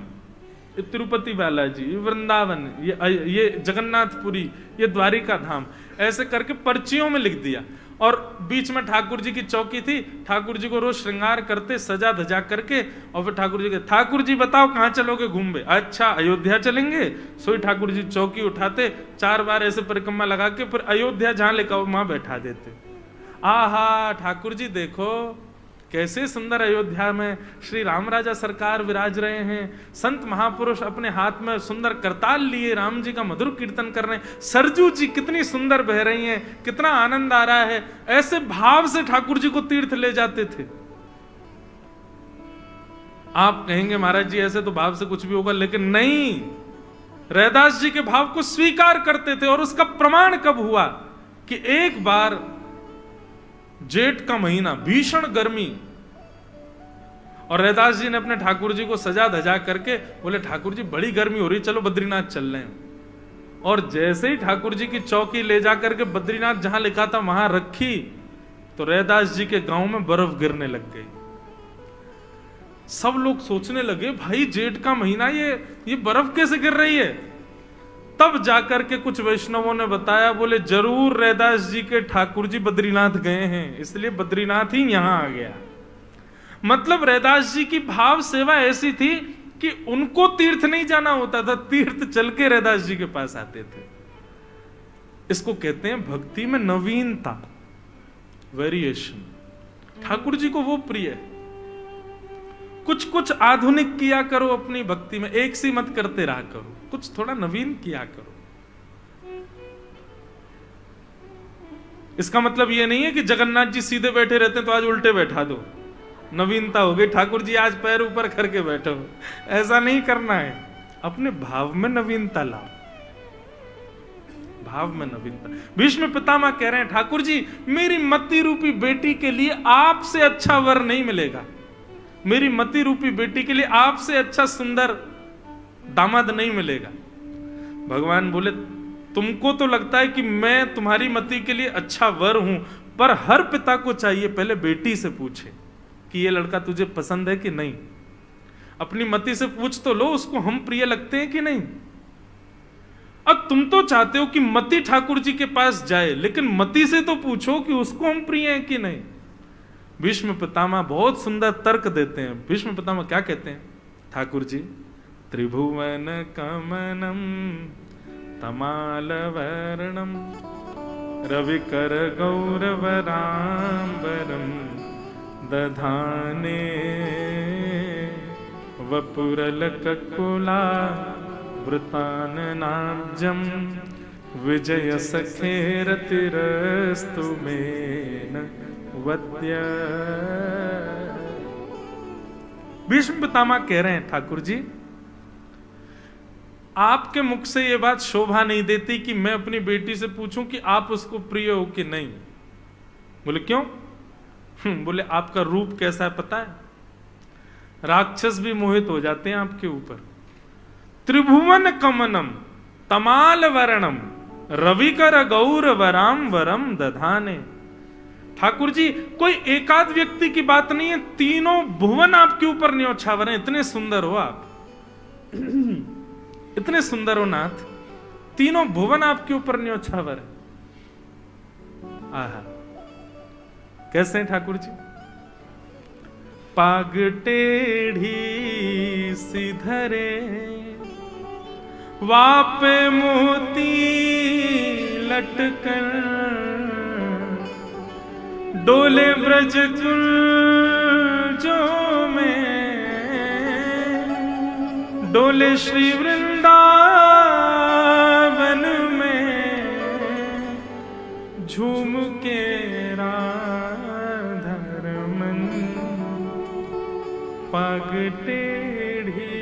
ये तिरुपति बालाजी, ये वृंदावन, ये जगन्नाथपुरी, ये द्वारिका धाम, ऐसे करके पर्चियों में लिख दिया। और बीच में ठाकुर जी की चौकी थी, ठाकुर जी को रोज श्रृंगार करते, सजा धजा करके, और फिर ठाकुर जी के, ठाकुर जी बताओ कहां चलोगे घूमने, अच्छा अयोध्या चलेंगे। सोई ठाकुर जी चौकी उठाते, 4 बार ऐसे परिक्रमा लगा के फिर अयोध्या जहां लेकर वहां बैठा देते। आहा ठाकुर जी देखो कैसे सुंदर अयोध्या में श्री राम राजा सरकार विराज रहे हैं, संत महापुरुष अपने हाथ में सुंदर करताल लिए राम जी का मधुर कीर्तन कर रहे हैं, सरजू जी कितनी सुंदर बह रही हैं, कितना आनंद आ रहा है। ऐसे भाव से ठाकुर जी को तीर्थ ले जाते थे। आप कहेंगे महाराज जी ऐसे तो भाव से कुछ भी होगा, लेकिन नहीं, रैदास जी के भाव को स्वीकार करते थे। और उसका प्रमाण कब हुआ कि एक बार जेठ का महीना, भीषण गर्मी, और रैदास जी ने अपने ठाकुर जी को सजा धजा करके बोले ठाकुर जी बड़ी गर्मी हो रही, चलो बद्रीनाथ चल रहे हैं। और जैसे ही ठाकुर जी की चौकी ले जाकर के बद्रीनाथ जहां लिखा था वहां रखी, तो रैदास जी के गांव में बर्फ गिरने लग गई। सब लोग सोचने लगे भाई जेठ का महीना, ये बर्फ कैसे गिर रही है। तब जाकर के कुछ वैष्णवों ने बताया, बोले जरूर रैदास जी के ठाकुर जी बद्रीनाथ गए हैं, इसलिए बद्रीनाथ ही यहां आ गया। मतलब रैदास जी की भाव सेवा ऐसी थी कि उनको तीर्थ नहीं जाना होता था, तीर्थ चल के रैदास जी के पास आते थे। इसको कहते हैं भक्ति में नवीनता, वेरिएशन। ठाकुर जी को वो प्रिय है। कुछ कुछ आधुनिक किया करो अपनी भक्ति में, एक सी मत करते रहा करो, कुछ थोड़ा नवीन किया करो। इसका मतलब यह नहीं है कि जगन्नाथ जी सीधे बैठे रहते हैं तो आज उल्टे बैठा दो, नवीनता हो गई, ठाकुर जी आज पैर ऊपर करके बैठो, ऐसा नहीं करना है। अपने भाव में नवीनता लाओ, भाव में नवीनता। भीष्म पितामह कह रहे हैं ठाकुर जी मेरी मति रूपी बेटी के लिए आपसे अच्छा वर नहीं मिलेगा, मेरी मति रूपी बेटी के लिए आपसे अच्छा सुंदर दामाद नहीं मिलेगा। भगवान बोले तुमको तो लगता है कि मैं तुम्हारी मति के लिए अच्छा वर हूं, पर हर पिता को चाहिए पहले बेटी से पूछे कि ये लड़का तुझे पसंद है कि नहीं। अपनी मति से पूछ तो लो उसको हम प्रिय लगते हैं कि नहीं। अब तुम तो चाहते हो कि मति ठाकुर जी के पास जाए, लेकिन मति से तो पूछो कि उसको हम प्रिय हैं कि नहीं। भीष्म पितामह बहुत सुंदर तर्क देते हैं। भीष्म पितामह क्या कहते हैं, ठाकुर जी त्रिभुवन कमनम तमालवर्णम रविकर गौरवराम्बरम दधाने वपुरलककुला वृताननाब्जम विजय सखेरतिरस्तु मेन वद्य। भीष्म पितामह कह रहे हैं ठाकुर जी आपके मुख से यह बात शोभा नहीं देती कि मैं अपनी बेटी से पूछूं कि आप उसको प्रिय हो कि नहीं। बोले क्यों, बोले आपका रूप कैसा है पता है? राक्षस भी मोहित हो जाते हैं आपके ऊपर। त्रिभुवन कमनम तमाल वर्णम रविकर गौर वराम वरम दधाने। ठाकुर जी कोई एकाध व्यक्ति की बात नहीं है, तीनों भुवन आपके ऊपर न्योछावर हैं। इतने सुंदर हो आप, इतने सुंदर हो नाथ, तीनों भुवन आपके ऊपर न्योछावर है। आहा, कैसे हैं ठाकुर जी? पाग टेढ़ी सिधरे वापे मोती लटकर डोले ब्रज जो में डोले श्री वृंदावन में झूम के राधारमन पग टेढ़ी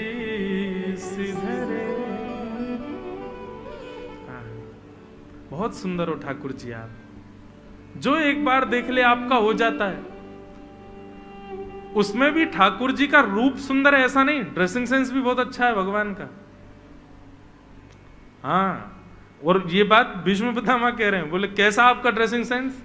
सिधरे। बहुत सुंदर हो ठाकुर जी आप, जो एक बार देख ले आपका हो जाता है। उसमें भी ठाकुर जी का रूप सुंदर है ऐसा नहीं, ड्रेसिंग सेंस भी बहुत अच्छा है भगवान का। हाँ, और ये बात भीष्म पितामह कह रहे हैं, बोले कैसा आपका ड्रेसिंग सेंस?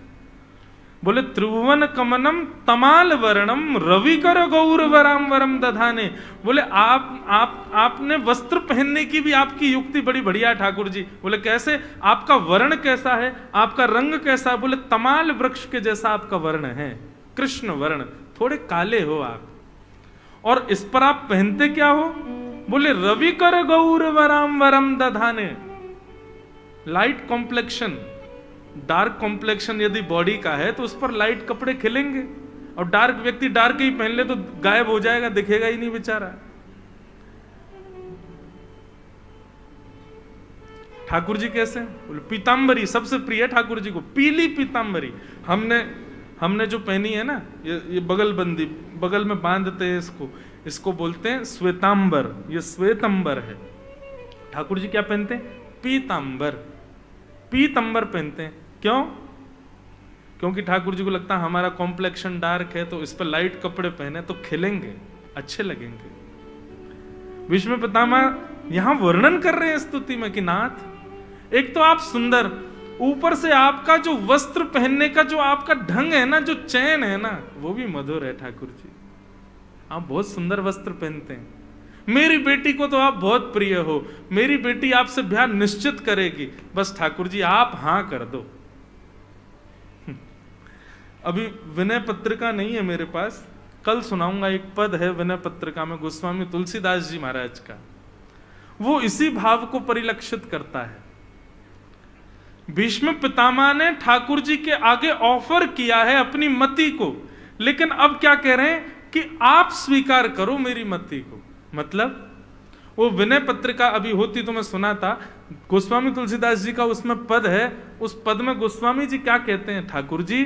बोले त्रिभुवन कमनम तमाल वर्णम रविकर गौर वराम वरम दधाने। बोले आपने वस्त्र पहनने की भी आपकी युक्ति बड़ी बढ़िया है ठाकुर जी। बोले कैसे? आपका वर्ण कैसा है, आपका रंग कैसा है? बोले तमाल वृक्ष के जैसा आपका वर्ण है, कृष्ण वर्ण, थोड़े काले हो आप। और इस पर आप पहनते क्या हो? बोले रविकर गौर वराम वरम दधाने। लाइट कॉम्प्लेक्शन, डार्क कॉम्प्लेक्शन यदि बॉडी का है तो उस पर लाइट कपड़े खिलेंगे, और डार्क व्यक्ति डार्क ही पहन ले तो गायब हो जाएगा, दिखेगा ही नहीं बेचारा। ठाकुर जी कैसे? बोले पीतांबरी सबसे प्रिय ठाकुर जी को, पीली पीतांबरी। हमने जो पहनी है ना, ये बगलबंदी, बगल में बांधते हैं इसको बोलते हैं श्वेतांबर। ये श्वेतंबर है। ठाकुर जी क्या पहनते हैं? पीतांबर, पीतांबर पहनते हैं। क्यों? क्योंकि ठाकुर जी को लगता है हमारा कॉम्प्लेक्शन डार्क है, तो इस पर लाइट कपड़े पहने तो खिलेंगे, अच्छे लगेंगे। भीष्म पितामह यहां वर्णन कर रहे हैं स्तुति में कि नाथ एक तो आप सुंदर, ऊपर से आपका जो वस्त्र पहनने का जो आपका ढंग है ना, जो चैन है ना, वो भी मधुर है ठाकुर जी। आप बहुत सुंदर वस्त्र पहनते हैं। मेरी बेटी को तो आप बहुत प्रिय हो, मेरी बेटी आपसे ब्याह निश्चित करेगी, बस ठाकुर जी आप हां कर दो। अभी विनय पत्रिका नहीं है मेरे पास, कल सुनाऊंगा। एक पद है विनय पत्रिका में गोस्वामी तुलसीदास जी महाराज का, वो इसी भाव को परिलक्षित करता है। भीष्म पितामह ने ठाकुर जी के आगे ऑफर किया है अपनी मति को, लेकिन अब क्या कह रहे हैं कि आप स्वीकार करो मेरी मति को। मतलब वो विनय पत्रिका अभी होती तो मैं सुना था, गोस्वामी तुलसीदास जी का उसमें पद है। उस पद में गोस्वामी जी क्या कहते हैं? ठाकुर जी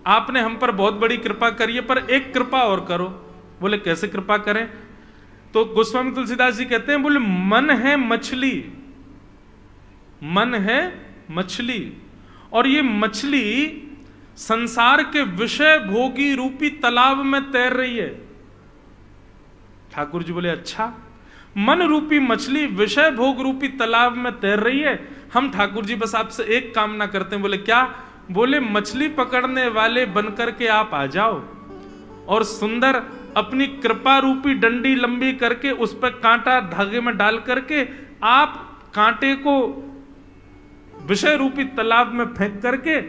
आपने हम पर बहुत बड़ी कृपा करी है, पर एक कृपा और करो। बोले कैसे कृपा करें? तो गोस्वामी तुलसीदास जी कहते हैं, बोले मन है मछली, मन है मछली, और ये मछली संसार के विषय भोगी रूपी तालाब में तैर रही है। ठाकुर जी बोले अच्छा, मन रूपी मछली विषय भोग रूपी तालाब में तैर रही है, हम ठाकुर जी बस आपसे एक कामना करते हैं। बोले क्या? बोले मछली पकड़ने वाले बनकर के आप आ जाओ, और सुंदर अपनी कृपा रूपी डंडी लंबी करके उस पर कांटा धागे में डाल करके आप कांटे को विषय रूपी तालाब में फेंक करके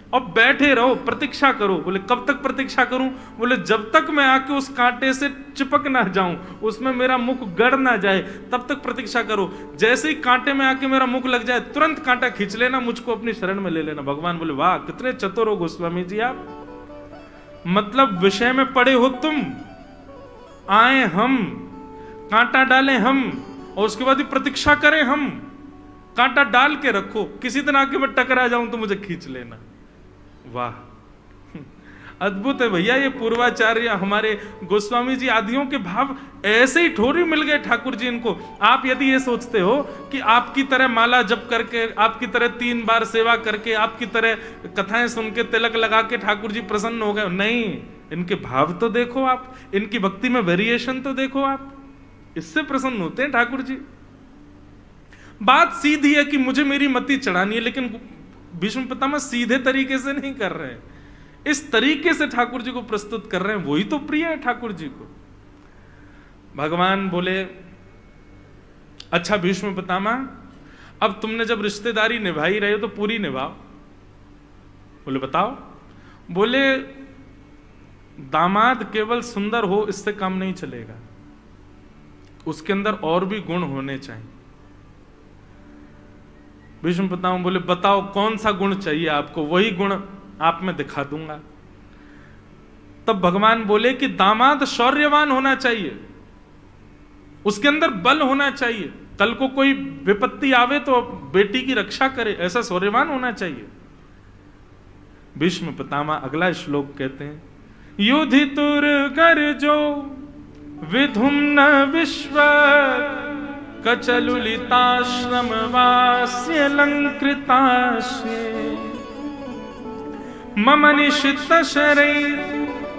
और बैठे रहो, प्रतीक्षा करो। बोले कब तक प्रतीक्षा करूं? बोले जब तक मैं आके उस कांटे से चिपक ना जाऊं, उसमें मेरा मुख गड़ ना जाए, तब तक प्रतीक्षा करो। जैसे ही कांटे में आके मेरा मुख लग जाए, तुरंत कांटा खींच लेना, मुझको अपनी शरण में ले लेना। भगवान बोले वाह कितने चतुर हो गोस्वामी जी आप, मतलब विषय में पड़े हो तुम, आए हम, कांटा डालें हम, और उसके बाद ही प्रतीक्षा करें हम। कांटा डाल के रखो, किसी दिन आके मैं टकरा जाऊं तो मुझे खींच लेना। वाह अद्भुत है भैया ये पूर्वाचार्य हमारे गोस्वामी जी आदियों के भाव ऐसे ही ठोरी मिल गए ठाकुर जी इनको। आप यदि ये सोचते हो कि आपकी तरह माला जप करके, आपकी तरह 3 बार सेवा करके, आपकी तरह कथाएं सुन के, तिलक लगा के ठाकुर जी प्रसन्न हो गए, नहीं, इनके भाव तो देखो आप, इनकी भक्ति में वेरिएशन तो देखो आप, इससे प्रसन्न होते हैं ठाकुर जी। बात सीधी है कि मुझे मेरी मति चढ़ानी है, लेकिन भीष्म पितामह सीधे तरीके से नहीं कर रहे हैं, इस तरीके से ठाकुर जी को प्रस्तुत कर रहे हैं, वही तो प्रिय है ठाकुर जी को। भगवान बोले, अच्छा भीष्म पितामह, अब तुमने जब रिश्तेदारी निभाई रहे हो तो पूरी निभाओ। बोले बताओ। बोले दामाद केवल सुंदर हो इससे काम नहीं चलेगा, उसके अंदर और भी गुण होने चाहिए। भीष्म पितामह बोले बताओ कौन सा गुण चाहिए आपको, वही गुण आप में दिखा दूंगा। तब भगवान बोले कि दामाद शौर्यवान होना चाहिए, उसके अंदर बल होना चाहिए, कल को कोई विपत्ति आवे तो बेटी की रक्षा करे, ऐसा शौर्यवान होना चाहिए। भीष्म पितामह अगला श्लोक कहते हैं, युधितुर गर्जो विधुम न विश्व कचलुलिताश्रम वास्य लंकृताश्ये मम निशित शरैर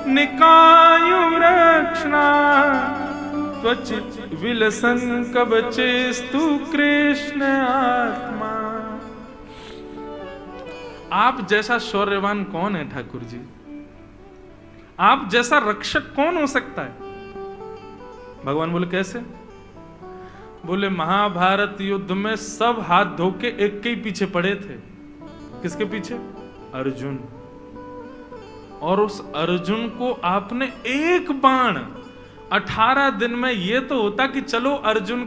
निकायुरक्षणा त्वचित विलसन् कवचेस्तु कृष्ण आत्मा। आप जैसा शौर्यवान कौन है ठाकुर जी, आप जैसा रक्षक कौन हो सकता है। भगवान बोले कैसे। बोले महाभारत युद्ध में सब हाथ धो के एक के ही पीछे पड़े थे। किसके पीछे? अर्जुन। और उस अर्जुन को आपने एक बाण, 18 दिन में ये तो होता कि चलो अर्जुन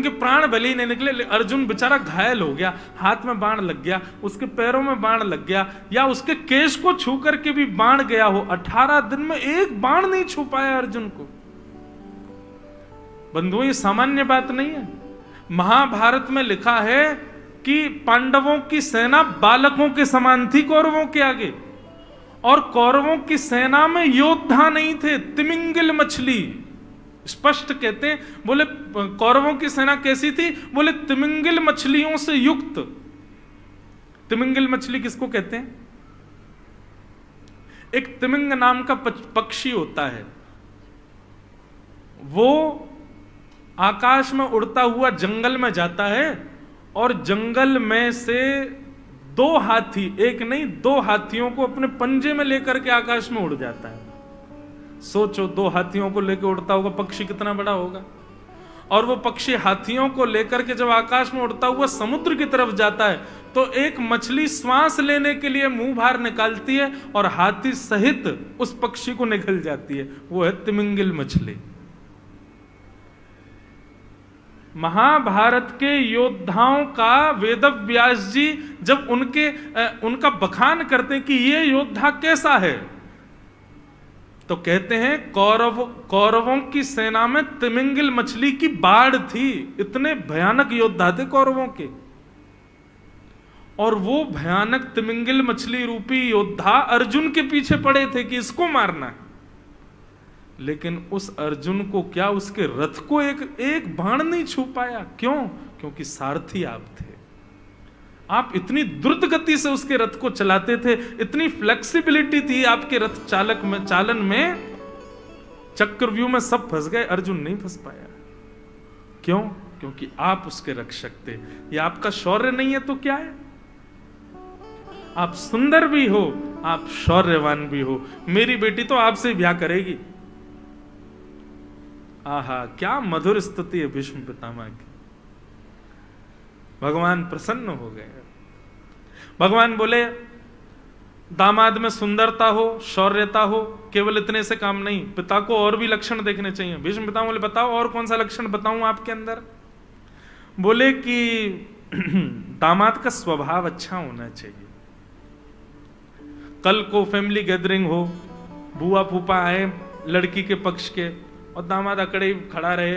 के प्राण भले ही नहीं निकले, अर्जुन बेचारा घायल हो गया, हाथ में बाण लग गया, उसके पैरों में बाण लग गया, या उसके केश को छू करके भी बाण गया हो, 18 दिन में एक बाण नहीं छू पाया अर्जुन को। बंधुओं ये सामान्य बात नहीं है। महाभारत में लिखा है कि पांडवों की सेना बालकों के समान थी कौरवों के आगे, और कौरवों की सेना में योद्धा नहीं थे, तिमिंगिल मछली। स्पष्ट कहते हैं, बोले कौरवों की सेना कैसी थी? बोले तिमिंगिल मछलियों से युक्त। तिमिंगिल मछली किसको कहते हैं? एक तिमिंग नाम का पक्षी होता है, वो आकाश में उड़ता हुआ जंगल में जाता है, और जंगल में से 2 हाथी, एक नहीं 2 हाथियों को अपने पंजे में लेकर के आकाश में उड़ जाता है। सोचो 2 हाथियों को लेकर उड़ता होगा पक्षी कितना बड़ा होगा। और वो पक्षी हाथियों को लेकर के जब आकाश में उड़ता हुआ समुद्र की तरफ जाता है, तो एक मछली श्वास लेने के लिए मुंह बाहर निकालती है और हाथी सहित उस पक्षी को निगल जाती है। वो है तिमिंगिल मछली। महाभारत के योद्धाओं का वेदव्यास जी जब उनका बखान करते हैं कि ये योद्धा कैसा है, तो कहते हैं कौरवों की सेना में तिमिंगिल मछली की बाढ़ थी। इतने भयानक योद्धा थे कौरवों के, और वो भयानक तिमिंगिल मछली रूपी योद्धा अर्जुन के पीछे पड़े थे कि इसको मारना है। लेकिन उस अर्जुन को क्या, उसके रथ को एक बाण नहीं छू पाया। क्यों? क्योंकि सारथी आप थे। आप इतनी द्रुत गति से उसके रथ को चलाते थे, इतनी फ्लेक्सिबिलिटी थी आपके रथ चालन में, चक्रव्यूह में सब फंस गए, अर्जुन नहीं फंस पाया। क्यों? क्योंकि आप उसके रक्षक थे। ये आपका शौर्य नहीं है तो क्या है? आप सुंदर भी हो, आप शौर्यवान भी हो। मेरी बेटी तो आपसे ब्याह करेगी। आहा, क्या मधुर स्तुति है भीष्म पितामह की। भगवान प्रसन्न हो गए। भगवान बोले दामाद में सुंदरता हो, शौर्यता हो, केवल इतने से काम नहीं, पिता को और भी लक्षण देखने चाहिए। भीष्म पितामह बोले बताओ और कौन सा लक्षण बताऊं आपके अंदर? बोले कि दामाद का स्वभाव अच्छा होना चाहिए। कल को फैमिली गैदरिंग हो, बुआ फूफा आए लड़की के पक्ष के, और दामाद अकड़े खड़ा रहे,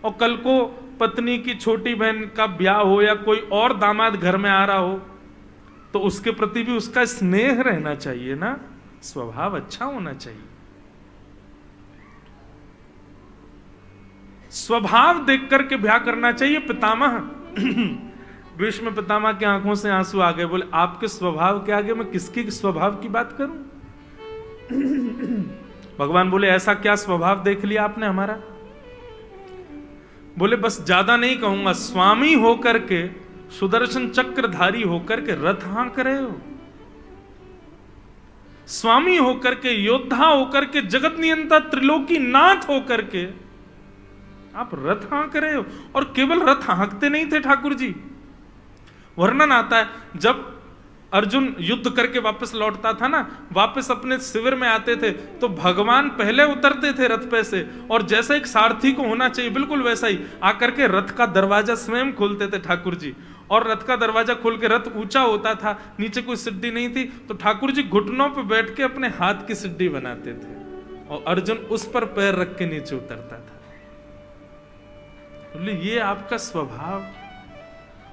और कल को पत्नी की छोटी बहन का ब्याह हो या कोई और दामाद घर में आ रहा हो, तो उसके प्रति भी उसका स्नेह रहना चाहिए ना, स्वभाव अच्छा होना चाहिए। स्वभाव देख करके ब्याह करना चाहिए। पितामह भीष्म पितामह की आंखों से आंसू आ गए, बोले आपके स्वभाव के आगे मैं किसके स्वभाव की बात करूं? भगवान बोले ऐसा क्या स्वभाव देख लिया आपने हमारा? बोले बस ज्यादा नहीं कहूंगा, स्वामी होकर के, सुदर्शन चक्रधारी होकर के रथ हाँक रहे हो, स्वामी होकर के, योद्धा होकर के, जगत नियंता त्रिलोकी नाथ होकर के आप रथ हाँक रहे हो। और केवल रथ हाँकते नहीं थे ठाकुर जी, वर्णन आता है जब अर्जुन युद्ध करके वापस लौटता था ना, वापस अपने शिविर में आते थे तो भगवान पहले उतरते थे रथ पे से, और जैसा एक सारथी को होना चाहिए बिल्कुल वैसा ही आकर के रथ का दरवाजा स्वयं खोलते थे ठाकुर जी। और रथ का दरवाजा खोल के रथ ऊंचा होता था, नीचे कोई सिड्डी नहीं थी, तो ठाकुर जी घुटनों पे बैठ के अपने हाथ की सिड्डी बनाते थे और अर्जुन उस पर पैर रख के नीचे उतरता था। बोले ये आपका स्वभाव,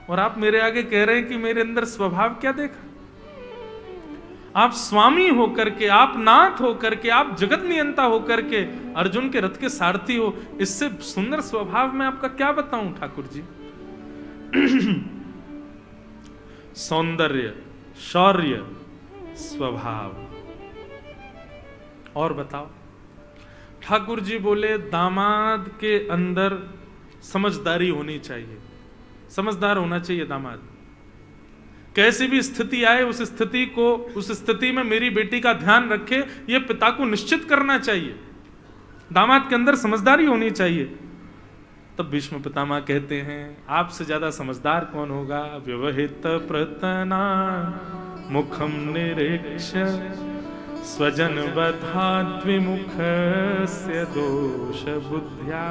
और आप मेरे आगे कह रहे हैं कि मेरे अंदर स्वभाव क्या देखा? आप स्वामी होकर के, आप नाथ होकर के, आप जगत नियंता होकर के अर्जुन के रथ के सारथी हो, इससे सुंदर स्वभाव मैं आपका क्या बताऊं ठाकुर जी? सौंदर्य, शौर्य, स्वभाव, और बताओ? ठाकुर जी बोले दामाद के अंदर समझदारी होनी चाहिए, समझदार होना चाहिए दामाद। कैसी भी स्थिति आए उस स्थिति को, उस स्थिति में मेरी बेटी का ध्यान रखे, यह पिता को निश्चित करना चाहिए। दामाद के अंदर समझदारी होनी चाहिए। तब भीष्म पितामह कहते हैं आपसे ज्यादा समझदार कौन होगा? व्यवहित प्रतना मुखम निरीक्ष्य स्वजन बधा द्विमुख से दोष बुद्ध्या।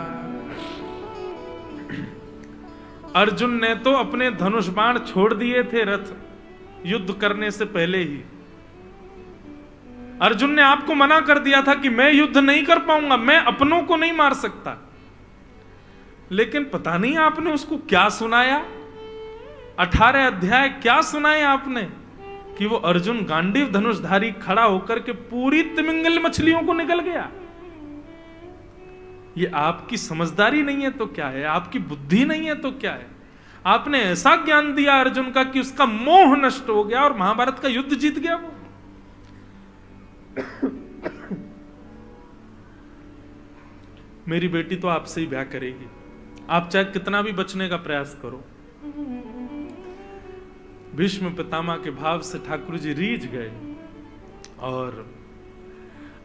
अर्जुन ने तो अपने धनुष बाण छोड़ दिए थे रथ युद्ध करने से पहले ही। अर्जुन ने आपको मना कर दिया था कि मैं युद्ध नहीं कर पाऊंगा, मैं अपनों को नहीं मार सकता। लेकिन पता नहीं आपने उसको क्या सुनाया, 18 अध्याय क्या सुनाए आपने कि वो अर्जुन गांडीव धनुषधारी खड़ा होकर के पूरी तिमिंगल मछलियों को निकल गया। ये आपकी समझदारी नहीं है तो क्या है? आपकी बुद्धि नहीं है तो क्या है? आपने ऐसा ज्ञान दिया अर्जुन का कि उसका मोह नष्ट हो गया और महाभारत का युद्ध जीत गया वो। मेरी बेटी तो आपसे ही ब्याह करेगी, आप चाहे कितना भी बचने का प्रयास करो। भीष्म पितामह के भाव से ठाकुर जी रीझ गए और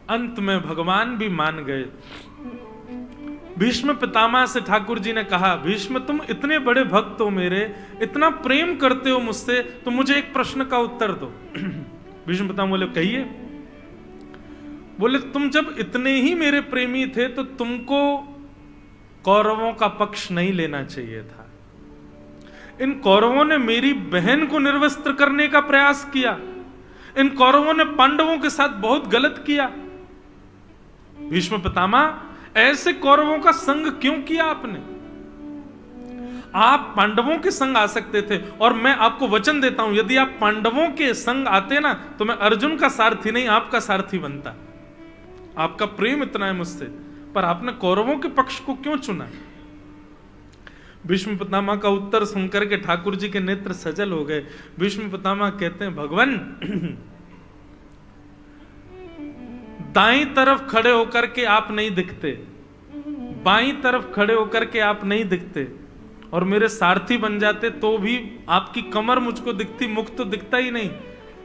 अंत में भगवान भी मान गए। भीष्म पितामह से ठाकुर जी ने कहा, भीष्म तुम इतने बड़े भक्त हो मेरे, इतना प्रेम करते हो मुझसे, तो मुझे एक प्रश्न का उत्तर दो। भीष्म पितामह बोले कहिए। बोले तुम जब इतने ही मेरे प्रेमी थे तो तुमको कौरवों का पक्ष नहीं लेना चाहिए था। इन कौरवों ने मेरी बहन को निर्वस्त्र करने का प्रयास किया, इन कौरवों ने पांडवों के साथ बहुत गलत किया। भीष्म पितामह ऐसे कौरवों का संग क्यों किया आपने? आप पांडवों के संग आ सकते थे, और मैं आपको वचन देता हूं यदि आप पांडवों के संग आते ना तो मैं अर्जुन का सारथी नहीं आपका सारथी बनता। आपका प्रेम इतना है मुझसे, पर आपने कौरवों के पक्ष को क्यों चुना? भीष्म पितामह का उत्तर सुनकर के ठाकुर जी के नेत्र सजल हो गए। भीष्म पितामह कहते हैं भगवान, दाईं तरफ खड़े होकर के आप नहीं दिखते, बाईं तरफ खड़े होकर के आप नहीं दिखते, और मेरे सारथी बन जाते तो भी आपकी कमर मुझको दिखती, मुख तो दिखता ही नहीं।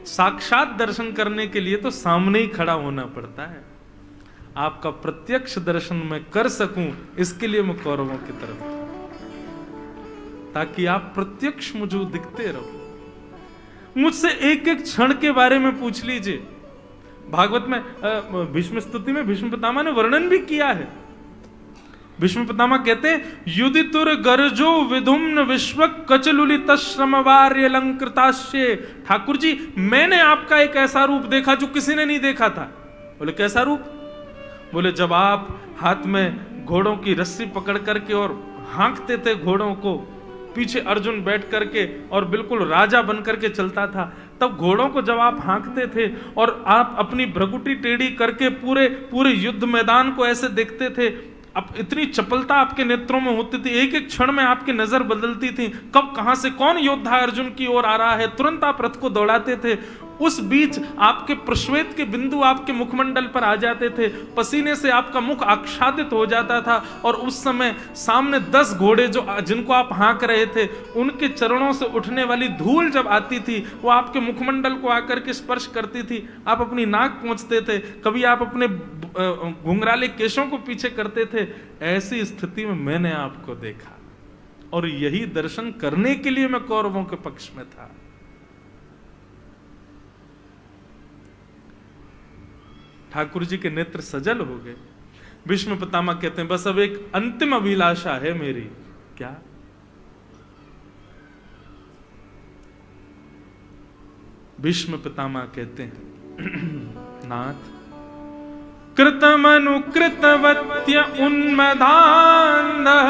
साक्षात दर्शन करने के लिए तो सामने ही खड़ा होना पड़ता है। आपका प्रत्यक्ष दर्शन मैं कर सकूं इसके लिए मैं कौरवों की तरफ, ताकि आप प्रत्यक्ष मुझे दिखते रहो। मुझसे एक एक क्षण के बारे में पूछ लीजिए। भागवत में भीष्म स्तुति में भीष्म पितामह ने वर्णन भी किया है। भीष्म पितामह कहते हैं युदितुर गर्जो विधुम्न विश्व कचलुलित श्रमवार्य अलंकृताश्य। ठाकुर जी मैंने आपका एक ऐसा रूप देखा जो किसी ने नहीं देखा था। बोले कैसा रूप? बोले जब आप हाथ में घोड़ों की रस्सी पकड़ करके और हाँकते थे घोड़ों को, पीछे अर्जुन बैठ करके और बिल्कुल राजा बन करके चलता था, तब घोड़ों को जब आप हाँकते थे और आप अपनी भ्रगुटी टेढ़ी करके पूरे पूरे युद्ध मैदान को ऐसे देखते थे, अब इतनी चपलता आपके नेत्रों में होती थी, एक एक क्षण में आपकी नजर बदलती थी, कब कहां से कौन योद्धा अर्जुन की ओर आ रहा है, तुरंत आप रथ को दौड़ाते थे। उस बीच आपके प्रश्वेत के बिंदु आपके मुखमंडल पर आ जाते थे, पसीने से आपका मुख आच्छादित हो जाता था, और उस समय सामने 10 घोड़े जो जिनको आप हाँक रहे थे, उनके चरणों से उठने वाली धूल जब आती थी, वो आपके मुखमंडल को आकर के स्पर्श करती थी, आप अपनी नाक पोंछते थे, कभी आप अपने घुंघराले केशों को पीछे करते थे। ऐसी स्थिति में मैंने आपको देखा, और यही दर्शन करने के लिए मैं कौरवों के पक्ष में था। ठाकुर जी के नेत्र सजल हो गए। भीष्म पितामह कहते हैं, बस अब एक अंतिम अभिलाषा है मेरी। क्या? भीष्म पितामह कहते हैं, नाथ, कृतमनुकृतवत्य उन्मदान्धः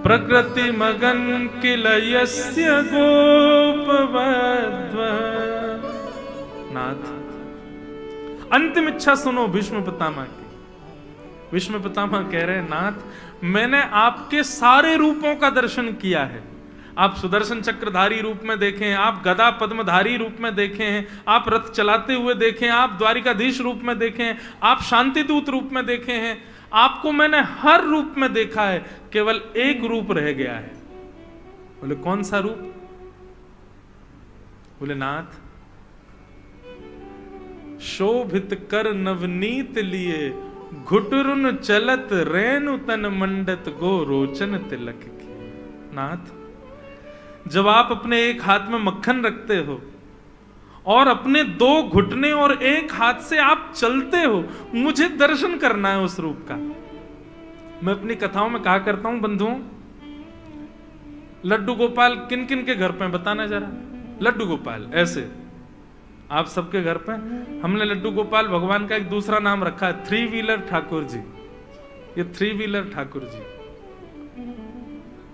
प्रकृति मगन किल यस्य गोपवद्वः। नाथ, अंतिम इच्छा सुनो भीष्म पितामह की। भीष्म पितामह कह रहे हैं, नाथ, मैंने आपके सारे रूपों का दर्शन किया है। आप सुदर्शन चक्रधारी रूप में देखे हैं, आप गदा पद्मधारी रूप में देखे हैं, आप रथ चलाते हुए देखे हैं, आप द्वारिकाधीश रूप में देखे हैं, आप शांतिदूत रूप में देखे हैं। आपको मैंने हर रूप में देखा है, केवल एक रूप रह गया है। बोले कौन सा रूप? बोले नाथ, शोभित कर नवनीत लिए घुटरुन चलत रेणु तन मंडत गो रोचन तिलक की। नाथ, जब आप अपने एक हाथ में मक्खन रखते हो और अपने 2 घुटने और एक हाथ से आप चलते हो, मुझे दर्शन करना है उस रूप का। मैं अपनी कथाओं में कहा करता हूं बंधुओं, लड्डू गोपाल किन किन के घर पे बताना जरा। लड्डू गोपाल ऐसे आप सबके घर पे, हमने लड्डू गोपाल भगवान का एक दूसरा नाम रखा है, 3 व्हीलर ठाकुर जी। ये 3 व्हीलर ठाकुर जी।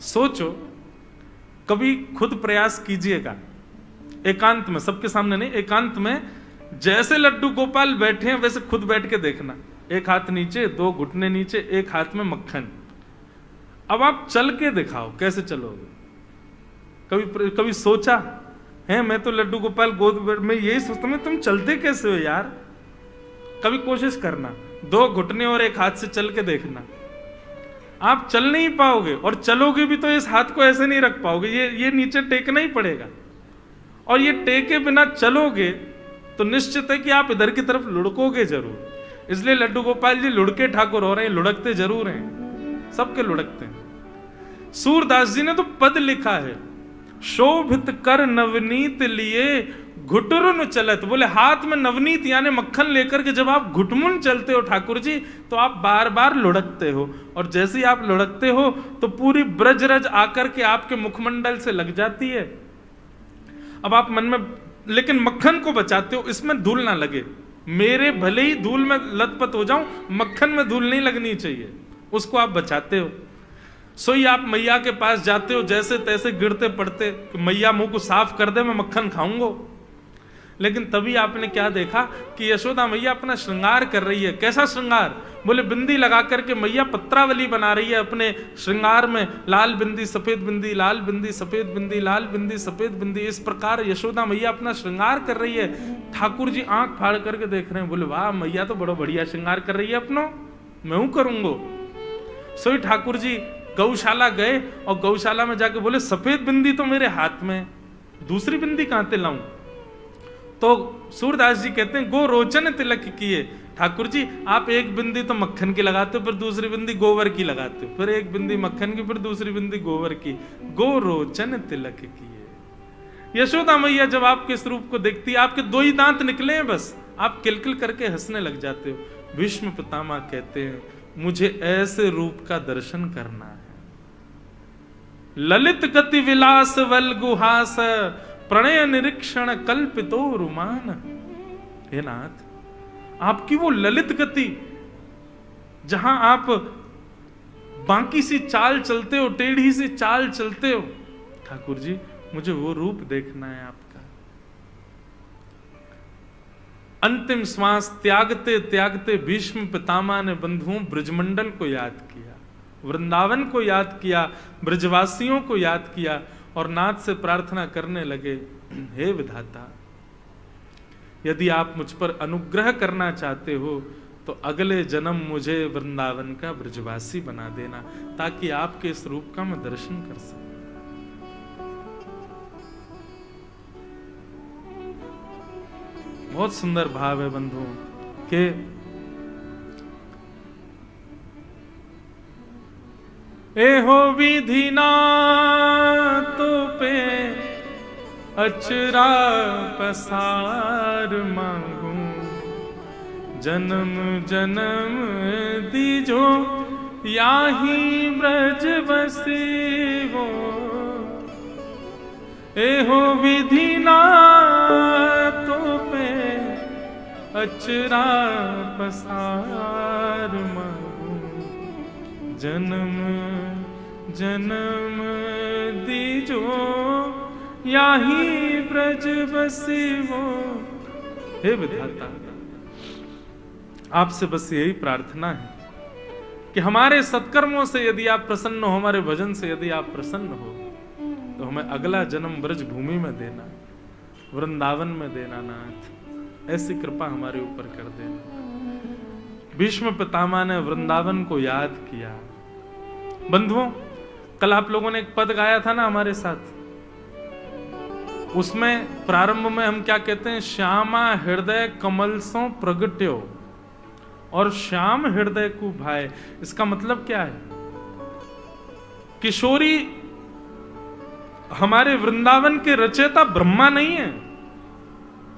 सोचो, कभी खुद प्रयास कीजिएगा, एकांत में, सबके सामने नहीं, एकांत में, जैसे लड्डू गोपाल बैठे हैं वैसे खुद बैठ के देखना। एक हाथ नीचे, 2 घुटने नीचे, एक हाथ में मक्खन। अब आप चल के दिखाओ कैसे चलोगे। कभी सोचा है? मैं तो लड्डू गोपाल गोद में यही सोचता हूं, तुम चलते कैसे हो यार? कभी कोशिश करना, 2 घुटने और एक हाथ से चल के देखना। आप चल नहीं पाओगे, और चलोगे भी तो इस हाथ को ऐसे नहीं रख पाओगे, ये नीचे टेकना ही पड़ेगा। और ये टेके बिना चलोगे तो निश्चित है कि आप इधर की तरफ लुढ़कोगे जरूर। इसलिए लड्डू गोपाल जी लुढ़के ठाकुर हो रहे हैं, लुढ़कते जरूर हैं, सबके लुढ़कते हैं। सूरदास जी ने तो पद लिखा है, शोभित कर नवनीत लिए घुटरुन चलत। बोले हाथ में नवनीत यानी मक्खन लेकर के जब आप घुटमुन चलते हो ठाकुर जी, तो आप बार बार लुढ़कते हो, और जैसे ही आप लुढ़कते हो तो पूरी ब्रजरज आकर के आपके मुखमंडल से लग जाती है। अब आप मन में लेकिन मक्खन को बचाते हो, इसमें धूल ना लगे। मेरे भले ही धूल में लथपथ हो जाऊं, मक्खन में धूल नहीं लगनी चाहिए, उसको आप बचाते हो। सोई आप मैया के पास जाते हो, जैसे तैसे गिरते पड़ते, मैया मुंह को साफ कर दे, मैं मक्खन खाऊंगा। लेकिन तभी आपने क्या देखा कि यशोदा मैया अपना श्रृंगार कर रही है। कैसा श्रृंगार? बोले बिंदी लगा करके मैया पत्रावली बना रही है अपने श्रृंगार में, लाल बिंदी सफेद बिंदी, लाल बिंदी सफेद बिंदी, लाल बिंदी सफेद बिंदी। इस प्रकार यशोदा मैया अपना श्रृंगार कर रही है। ठाकुर जी आंख फाड़ करके देख रहे हैं, बोले वाह मैया तो बड़ा बढ़िया श्रृंगार कर रही है अपनो, मैं हूं करूंगो। सोई ठाकुर जी गौशाला गए और गौशाला में जाके बोले सफेद बिंदी तो मेरे हाथ में, दूसरी बिंदी कहां से लाऊं? तो सूरदास जी कहते हैं गो रोचन तिलक किए। ठाकुर जी आप एक बिंदी तो मक्खन की लगाते हो, फिर दूसरी बिंदी गोबर की लगाते हो, फिर एक बिंदी मक्खन की, फिर दूसरी बिंदी गोबर की, गो रोचन तिलक किए। यशोदा मैया जब आपके इस रूप को देखती है, आपके 2 ही दांत निकले हैं बस, आप किलकिल करके हंसने लग जाते हो। भीष्म पितामह कहते हैं मुझे ऐसे रूप का दर्शन करना है। ललित गति विलास वल गुहास प्रणय निरीक्षण कल्पितो रुमान। हे नाथ, आपकी वो ललित गति, जहां आप बाकी सी चाल चलते हो, टेढ़ी सी चाल चलते हो, ठाकुर जी मुझे वो रूप देखना है आपका। अंतिम श्वास त्यागते त्यागते भीष्म पितामह ने बंधुओं ब्रजमंडल को याद किया, वृंदावन को याद किया, ब्रजवासियों को याद किया और नाथ से प्रार्थना करने लगे, हे विधाता, यदि आप मुझ पर अनुग्रह करना चाहते हो तो अगले जन्म मुझे वृंदावन का ब्रजवासी बना देना, ताकि आपके इस रूप का मैं दर्शन कर सकूं। बहुत सुंदर भाव है बंधुओं के एहो विधि ना तो पे अचरा पसार मांगू, जन्म जन्म दीजो याही ब्रज बसेवो, एहो विधि ना तो पे अचरा पसार मांगू, जन्म जन्म दीजो याही ब्रज बसेवो। हे विधाता, आपसे बस यही प्रार्थना है कि हमारे सत्कर्मों से यदि आप प्रसन्न हो, हमारे भजन से यदि आप प्रसन्न हो, तो हमें अगला जन्म ब्रज भूमि में देना, वृंदावन में देना नाथ, ऐसी कृपा हमारे ऊपर कर देना। भीष्म पितामह ने वृंदावन को याद किया। बंधुओं, कल आप लोगों ने एक पद गाया था ना हमारे साथ, उसमें प्रारंभ में हम क्या कहते हैं, श्यामा हृदय कमल सो प्रगट्यो और श्याम हृदय को भाई। इसका मतलब क्या है? किशोरी हमारे वृंदावन के रचयिता ब्रह्मा नहीं है,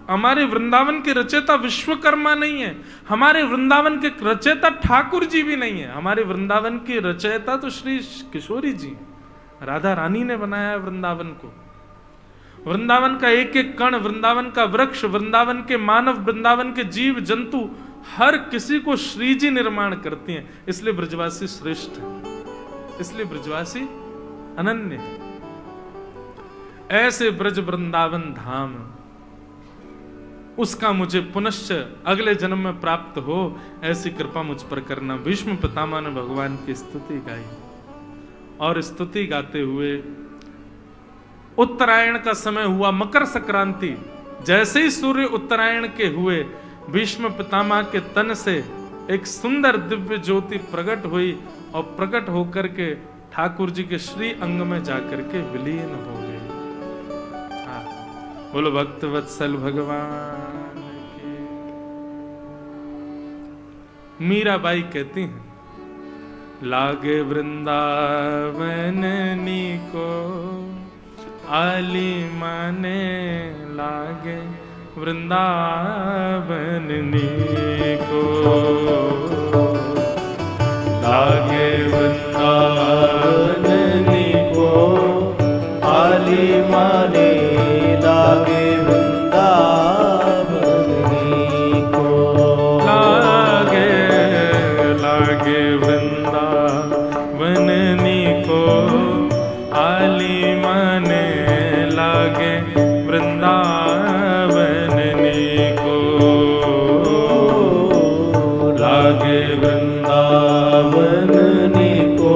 हमारे वृंदावन के रचयिता विश्वकर्मा नहीं है, हमारे वृंदावन के रचयिता ठाकुर जी भी नहीं है, हमारे वृंदावन के रचयिता तो श्री किशोरी जी, राधा रानी ने बनाया है वृंदावन को। वृंदावन का एक एक कण, वृंदावन का वृक्ष, वृंदावन के मानव, वृंदावन के जीव जंतु, हर किसी को श्री जी निर्माण करती हैं। इसलिए ब्रजवासी श्रेष्ठ है, इसलिए ब्रजवासी अनन्य है। ऐसे ब्रज वृंदावन धाम, उसका मुझे पुनश्च अगले जन्म में प्राप्त हो, ऐसी कृपा मुझ पर करना। भीष्म पितामह ने भगवान की स्तुति गाई और स्तुति गाते हुए उत्तरायण का समय हुआ, मकर संक्रांति, जैसे ही सूर्य उत्तरायण के हुए, भीष्म पितामह के तन से एक सुंदर दिव्य ज्योति प्रकट हुई और प्रकट होकर के ठाकुर जी के श्री अंग में जाकर के विलीन हो गए। बोलो भक्त वत्सल भगवान की। मीराबाई कहती हैं, लागे वृंदावन नीको आली माने, लागे वृंदावन नीको, लागे वृंदावन नीको आली माने, लागे वृंदावन नीको, लागे लागे वृंदावन नीको आली माने, लागे वृंदावन नीको, लागे वृंदावन नीको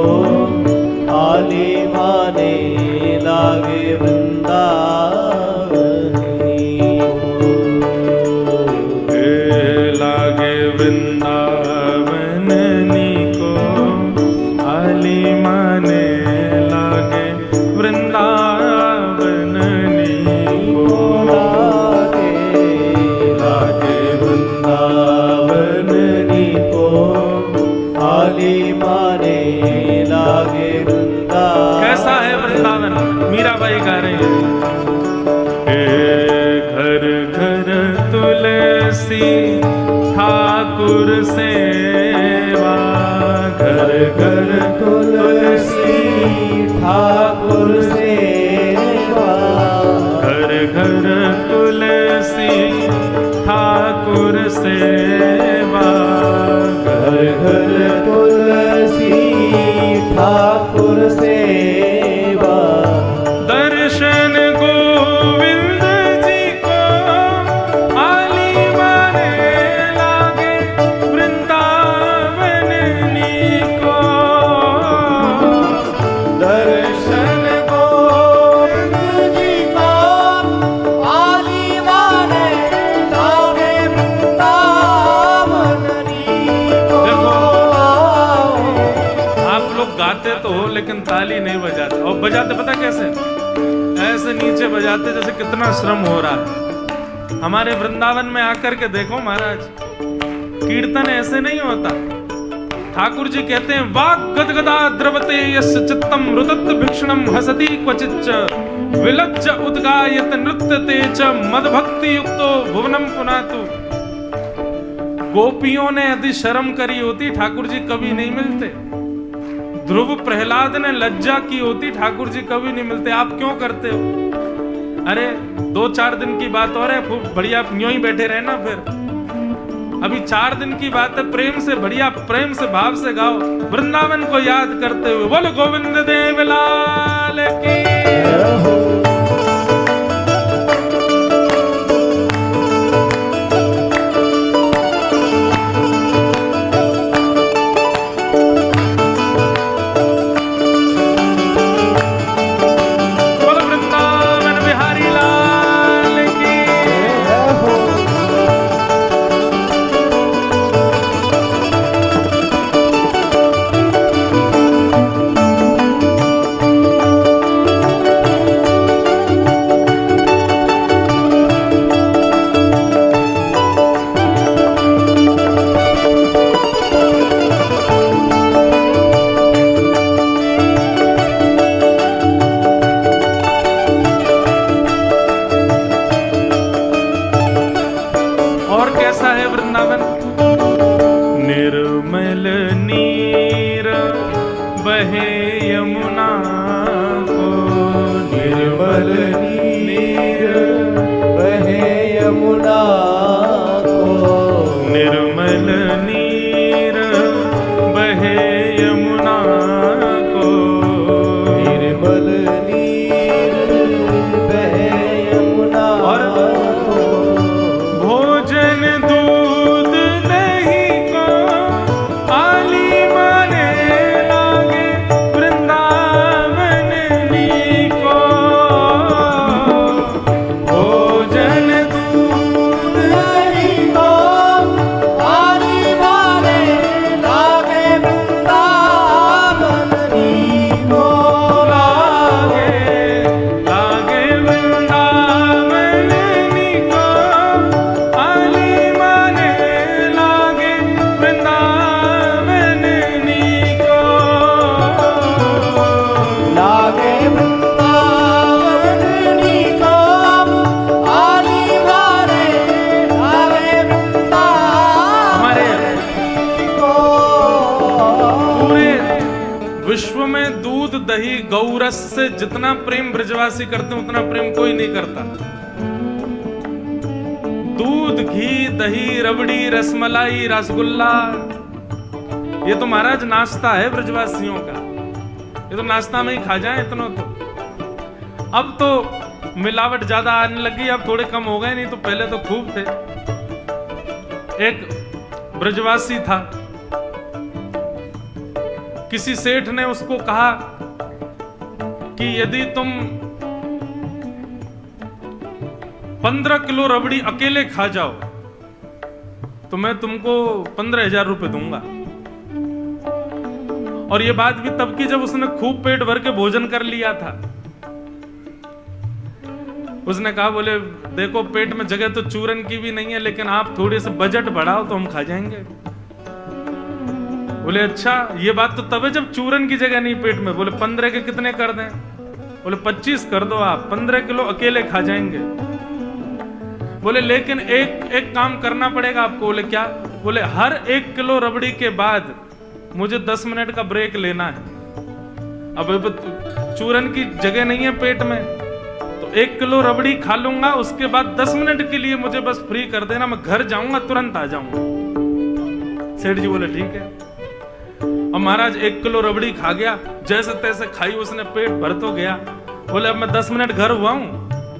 आली माने, लागे वृंदावन नीको, लागे वृंदावन नीको आली माने, लागे वृंदावन नीको, लेकिन ताली नहीं बजाते। और बजाते पता कैसे? ऐसे नीचे बजाते जैसे कितना श्रम हो रहा है। हमारे वृंदावन में आकर के देखो महाराज, कीर्तन ऐसे नहीं होता। ठाकुर जी कहते हैं वाक गदगदा द्रवते यस्य चित्तम रुदत भिक्षणम हसति क्वचिच्च विलज्ज उद्गायत नृत्यते च मदभक्ति युक्तो भुवनम पुनातु। गोपियों ने यदि शर्म करी होती ठाकुर जी कभी नहीं मिलते। ध्रुव प्रहलाद ने लज्जा की होती ठाकुर जी कभी नहीं मिलते। आप क्यों करते हो? अरे 2-4 दिन की बात और है, खूब बढ़िया यूं ही बैठे रहना। फिर अभी 4 दिन की बात है, प्रेम से बढ़िया प्रेम से भाव से गाओ, वृंदावन को याद करते हुए। बोलो गोविंद देव लाल की। निर्मल नीर बहे यमुना को, निर्मल नीर बहे यमुना को, निर्मल नीर बहे यमुना को, निर्मल नीर बहे यमुना को। भोजन दूध दही को आली माने लागे वृंदावन नी को। भोजन दूध दही को आली माने लागे वृंदावन नी को। लागे वृंदावन नी को, आली माने लागे वृंदावन नी को। लागे वृंदावन नी को, आली माने लागे वृंदावन को। पूरे विश्व में दूध दही गौरस से जितना प्रेम ब्रजवासी करते हैं उतना प्रेम कोई नहीं करता। दूध घी दही रबड़ी रसमलाई रसगुल्ला, ये तो महाराज नाश्ता है ब्रजवासियों का। ये तो नाश्ता में ही खा जाए इतना तो। अब तो मिलावट ज्यादा आने लगी, अब थोड़े कम हो गए, नहीं तो पहले तो खूब थे। एक ब्रजवासी था, किसी सेठ ने उसको कहा कि यदि तुम 15 किलो रबड़ी अकेले खा जाओ तो मैं तुमको 15,000 रुपए दूंगा। और ये बात भी तब की जब उसने खूब पेट भर के भोजन कर लिया था। उसने कहा, बोले देखो पेट में जगह तो चूरन की भी नहीं है, लेकिन आप थोड़े से बजट बढ़ाओ तो हम खा जाएंगे। बोले अच्छा, ये बात तो तब है जब चूरन की जगह नहीं पेट में। बोले 15 के कितने कर दें? बोले 25 कर दो, आप 15 किलो अकेले खा जाएंगे। बोले लेकिन एक काम करना पड़ेगा आपको। बोले क्या? बोले हर 1 किलो रबड़ी के बाद मुझे 10 मिनट का ब्रेक लेना है। अब चूरन की जगह नहीं है पेट में, तो 1 किलो रबड़ी खा लूंगा, उसके बाद 10 मिनट के लिए मुझे बस फ्री कर देना, मैं घर जाऊंगा तुरंत आ जाऊंगा। सेठ जी बोले ठीक है। और महाराज 1 किलो रबड़ी खा गया, जैसे तैसे खाई उसने, पेट भर तो गया। बोले अब मैं 10 मिनट घर हुआ हूं।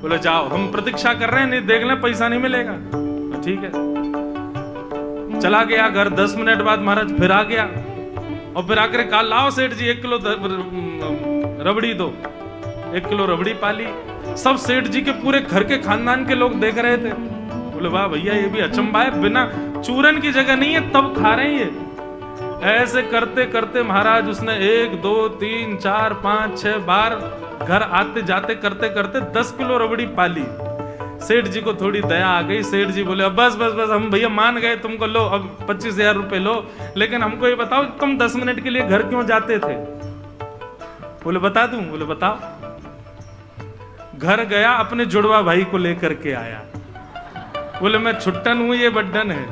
बोले जाओ, हम प्रतीक्षा कर रहे हैं, नहीं देख लें पैसा नहीं मिलेगा। तो ठीक है, चला गया घर। 10 मिनट बाद महाराज फिर आ गया, और फिर आकर कहा लाओ सेठ जी 1 किलो रबड़ी दो। 1 किलो रबड़ी पाली। सब सेठ जी के पूरे घर के खानदान के लोग देख रहे थे। बोले वाह भैया, ये भी अचंभा है, बिना चूरन की जगह नहीं है तब खा रहे हैं ये। ऐसे करते करते महाराज उसने 1 2 3 4 5 6 बार घर आते जाते करते करते 10 किलो रबड़ी पाली। सेठ जी को थोड़ी दया आ गई। सेठ जी बोले अब बस बस बस, हम भैया मान गए तुमको, लो अब 25,000 रुपए लो, लेकिन हमको ये बताओ तुम 10 मिनट के लिए घर क्यों जाते थे? बोले बता दूं? बोले बताओ। घर गया, अपने जुड़वा भाई को लेकर के आया। बोले मैं छुट्टन हूं, ये बड्डन है।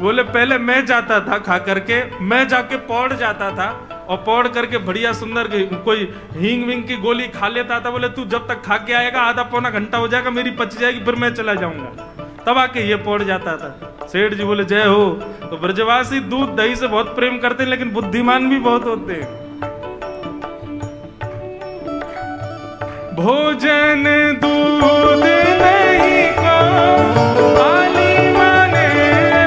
बोले पहले मैं जाता था खा करके, मैं जाके पौड़ जाता था और पौड़ करके बढ़िया सुंदर कोई हींग विंग की गोली खा लेता था। बोले तू जब तक खा के आएगा आधा पौना घंटा हो जाएगा, मेरी पच जाएगी, फिर मैं चला जाऊंगा। तब आके ये पौड़ जाता था। सेठ जी बोले जय हो। तो ब्रजवासी दूध दही से बहुत प्रेम करते हैं, लेकिन बुद्धिमान भी बहुत होते हैं। भोजन दूध नहीं को आली माने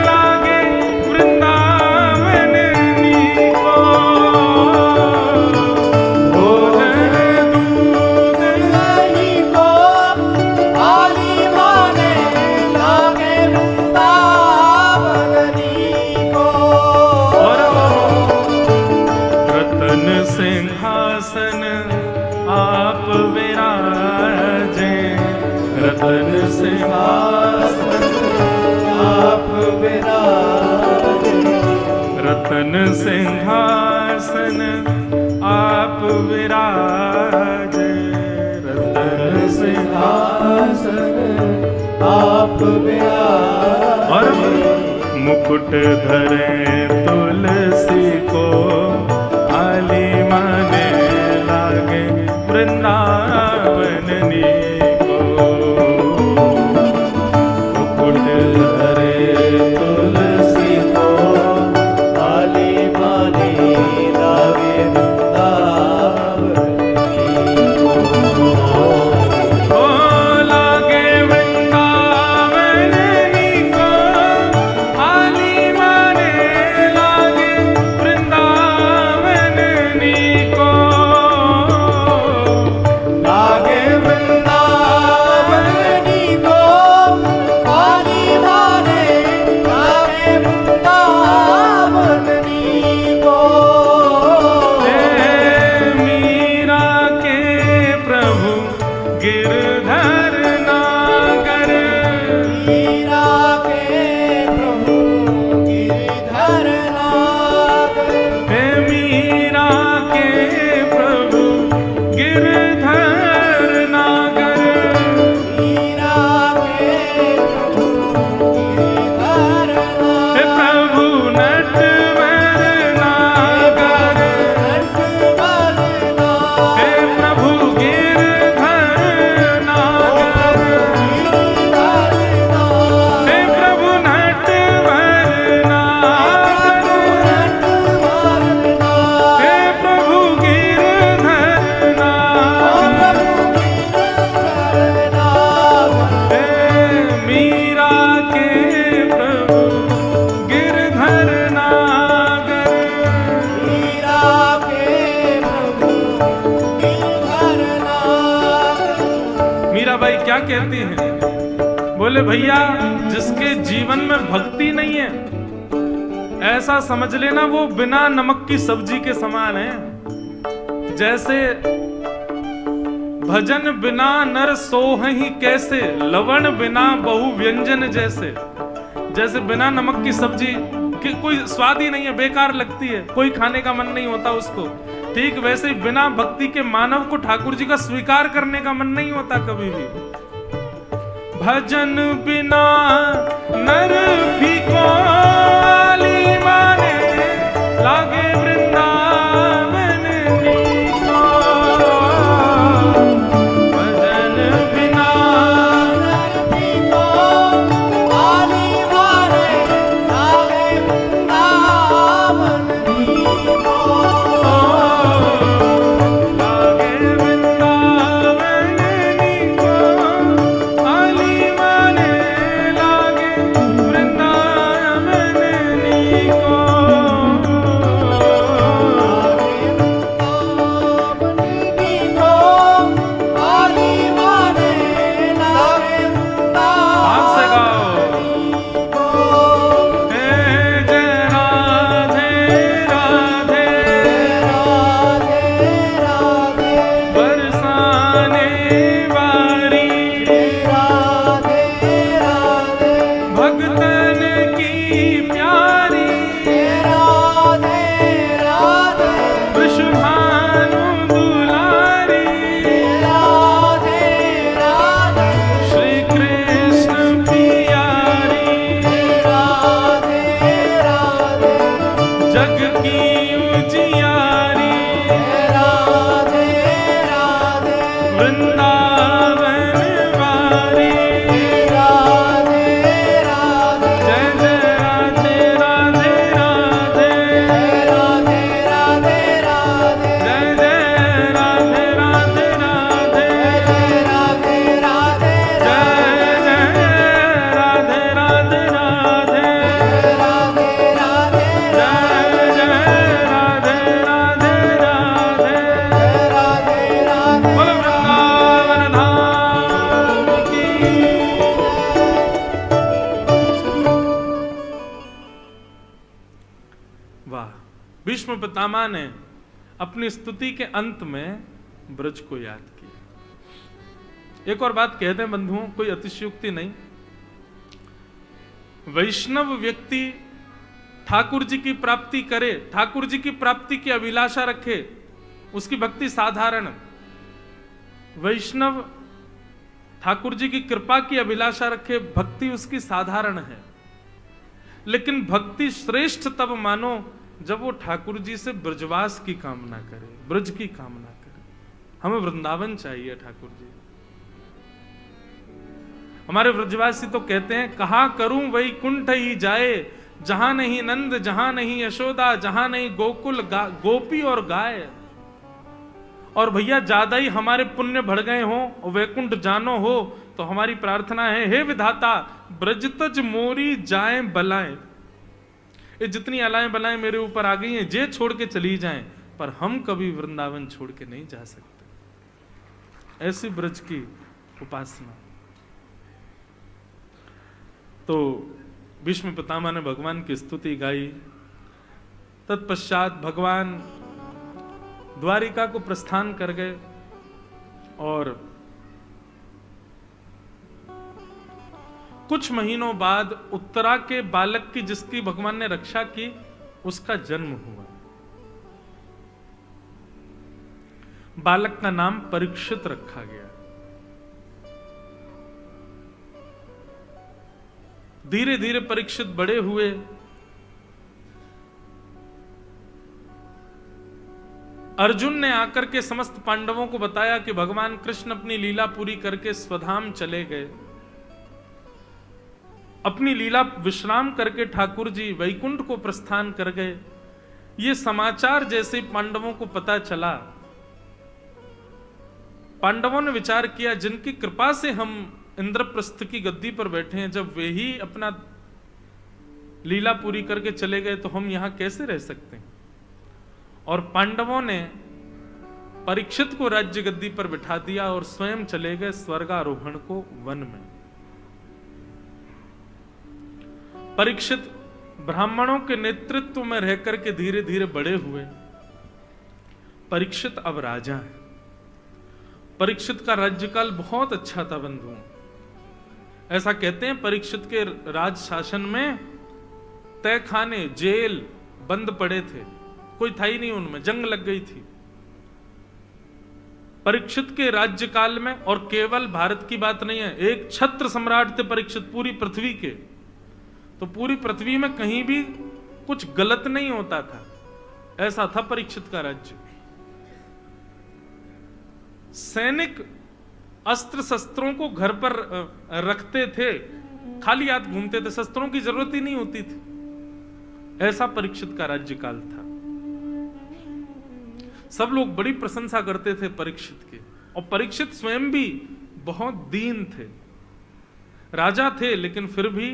लागे वृंदावन नीको। भोजन दूध नहीं को आली माने लागे वृंदावन नीको। रतन सिंहासन आप विराजे, रतन सिंहासन आप विराजे। रतन सिंहासन आप विराजे, रतन सिंहासन आप विराजे। और मुकुट धरे तुलसी को आली माने लागे वृंदावन नीको। मुकुट धरे तुलसी को आली माने लागे वृंदावन नीको। ओ लागे वृंदावन नीको, आली माने लागे वृंदावन नीको। लागे वृंदावन नीको आली माने लागे वृंदावन नीको। मीरा के प्रभु गिरधर नागर, मीरा के प्रभु गिरधर नागर। मीरा के प्रभु गिरधर नागर। मीरा के प्रभु गिरधर हे नागर। प्रभु नटवर नागर, नटवर नागर। हे प्रभु गिरधर नागर, गिरधर नागर। हे प्रभु नटवर नागर, नटवर नागर। हे प्रभु गिरधर नागर। हे मीरा के प्रभु गिरधर नागर। मीराबाई क्या कहती हैं? बोले भैया जिसके जीवन में भक्ति नहीं है, ऐसा समझ लेना वो बिना नमक की सब्जी के समान है। जैसे भजन बिना नर सोहहि कैसे, लवण बिना बहु व्यंजन जैसे। जैसे बिना नमक की सब्जी कि कोई स्वाद ही नहीं है, बेकार लगती है, कोई खाने का मन नहीं होता उसको। ठीक वैसे ही बिना भक्ति के मानव को ठाकुर जी का स्वीकार करने का मन नहीं होता कभी भी। भजन बिना नर फीको, आली माने लागे वृंदावन नीको। भजन बिना लागे वृंदावन नीको, आली माने लागे वृंदावन वृंदावन वारी राधे राधे जय जय राधे राधे राधे राधे राधे राधे जय जय राधे राधे राधे राधे राधे जय जय राधे राधे राधे राधे राधे जय जय राधे राधे राधे राधे राधे बोल वृंदावन धाम की। वाह, भीष्म पितामह ने अपनी स्तुति के अंत में ब्रज को याद किया। एक और बात कहते हैं बंधुओं, कोई अतिशयोक्ति नहीं। वैष्णव व्यक्ति ठाकुर जी की प्राप्ति करे, ठाकुर जी की प्राप्ति की अभिलाषा रखे, उसकी भक्ति साधारण। वैष्णव ठाकुर जी की कृपा की अभिलाषा रखे, भक्ति उसकी साधारण है। लेकिन भक्ति श्रेष्ठ तब मानो जब वो ठाकुर जी से ब्रजवास की कामना करे, ब्रज की कामना करे। हमें वृंदावन चाहिए ठाकुर जी। हमारे ब्रजवासी तो कहते हैं, कहा करूं वैकुंठ ही जाए, जहां नहीं नंद, जहां नहीं यशोदा, जहां नहीं गोकुल गोपी और गाय। और भैया ज्यादा ही हमारे पुण्य बढ़ गए हो और वैकुंठ जानो हो तो हमारी प्रार्थना है, हे विधाता ब्रज तज मोरी जाए बलाएं। ये जितनी अलाएं बलाएं मेरे ऊपर आ गई हैं, जे छोड़ के चली जाएं, पर हम कभी वृंदावन छोड़ के नहीं जा सकते। ऐसी ब्रज की उपासना। तो भीष्म पितामह ने भगवान की स्तुति गाई। तत्पश्चात भगवान द्वारिका को प्रस्थान कर गए और कुछ महीनों बाद उत्तरा के बालक की, जिसकी भगवान ने रक्षा की, उसका जन्म हुआ। बालक का नाम परीक्षित रखा गया। धीरे धीरे परीक्षित बड़े हुए। अर्जुन ने आकर के समस्त पांडवों को बताया कि भगवान कृष्ण अपनी लीला पूरी करके स्वधाम चले गए। अपनी लीला विश्राम करके ठाकुर जी वैकुंठ को प्रस्थान कर गए। ये समाचार जैसे पांडवों को पता चला, पांडवों ने विचार किया, जिनकी कृपा से हम इंद्रप्रस्थ की गद्दी पर बैठे हैं, जब वे ही अपना लीला पूरी करके चले गए तो हम यहां कैसे रह सकते हैं। और पांडवों ने परीक्षित को राज्य गद्दी पर बिठा दिया और स्वयं चले गए स्वर्गारोहण को वन में। परीक्षित ब्राह्मणों के नेतृत्व में रहकर के धीरे धीरे बड़े हुए। परीक्षित अब राजा है। परीक्षित का राज्यकाल बहुत अच्छा था बंधुओं। ऐसा कहते हैं परीक्षित के राज शासन में तहखाने, जेल बंद पड़े थे, कोई था ही नहीं उनमें, जंग लग गई थी। परीक्षित के राज्यकाल में, और केवल भारत की बात नहीं है, एक छत्र सम्राट थे परीक्षित पूरी पृथ्वी के। तो पूरी पृथ्वी में कहीं भी कुछ गलत नहीं होता था, ऐसा था परीक्षित का राज्य। सैनिक अस्त्र शस्त्रों को घर पर रखते थे, खाली हाथ घूमते थे, शस्त्रों की जरूरत ही नहीं होती थी। ऐसा परीक्षित का राज्यकाल था। सब लोग बड़ी प्रशंसा करते थे परीक्षित की, और परीक्षित स्वयं भी बहुत दीन थे। राजा थे लेकिन फिर भी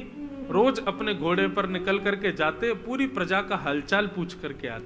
रोज अपने घोड़े पर निकल करके जाते, पूरी प्रजा का हालचाल पूछ करके आते।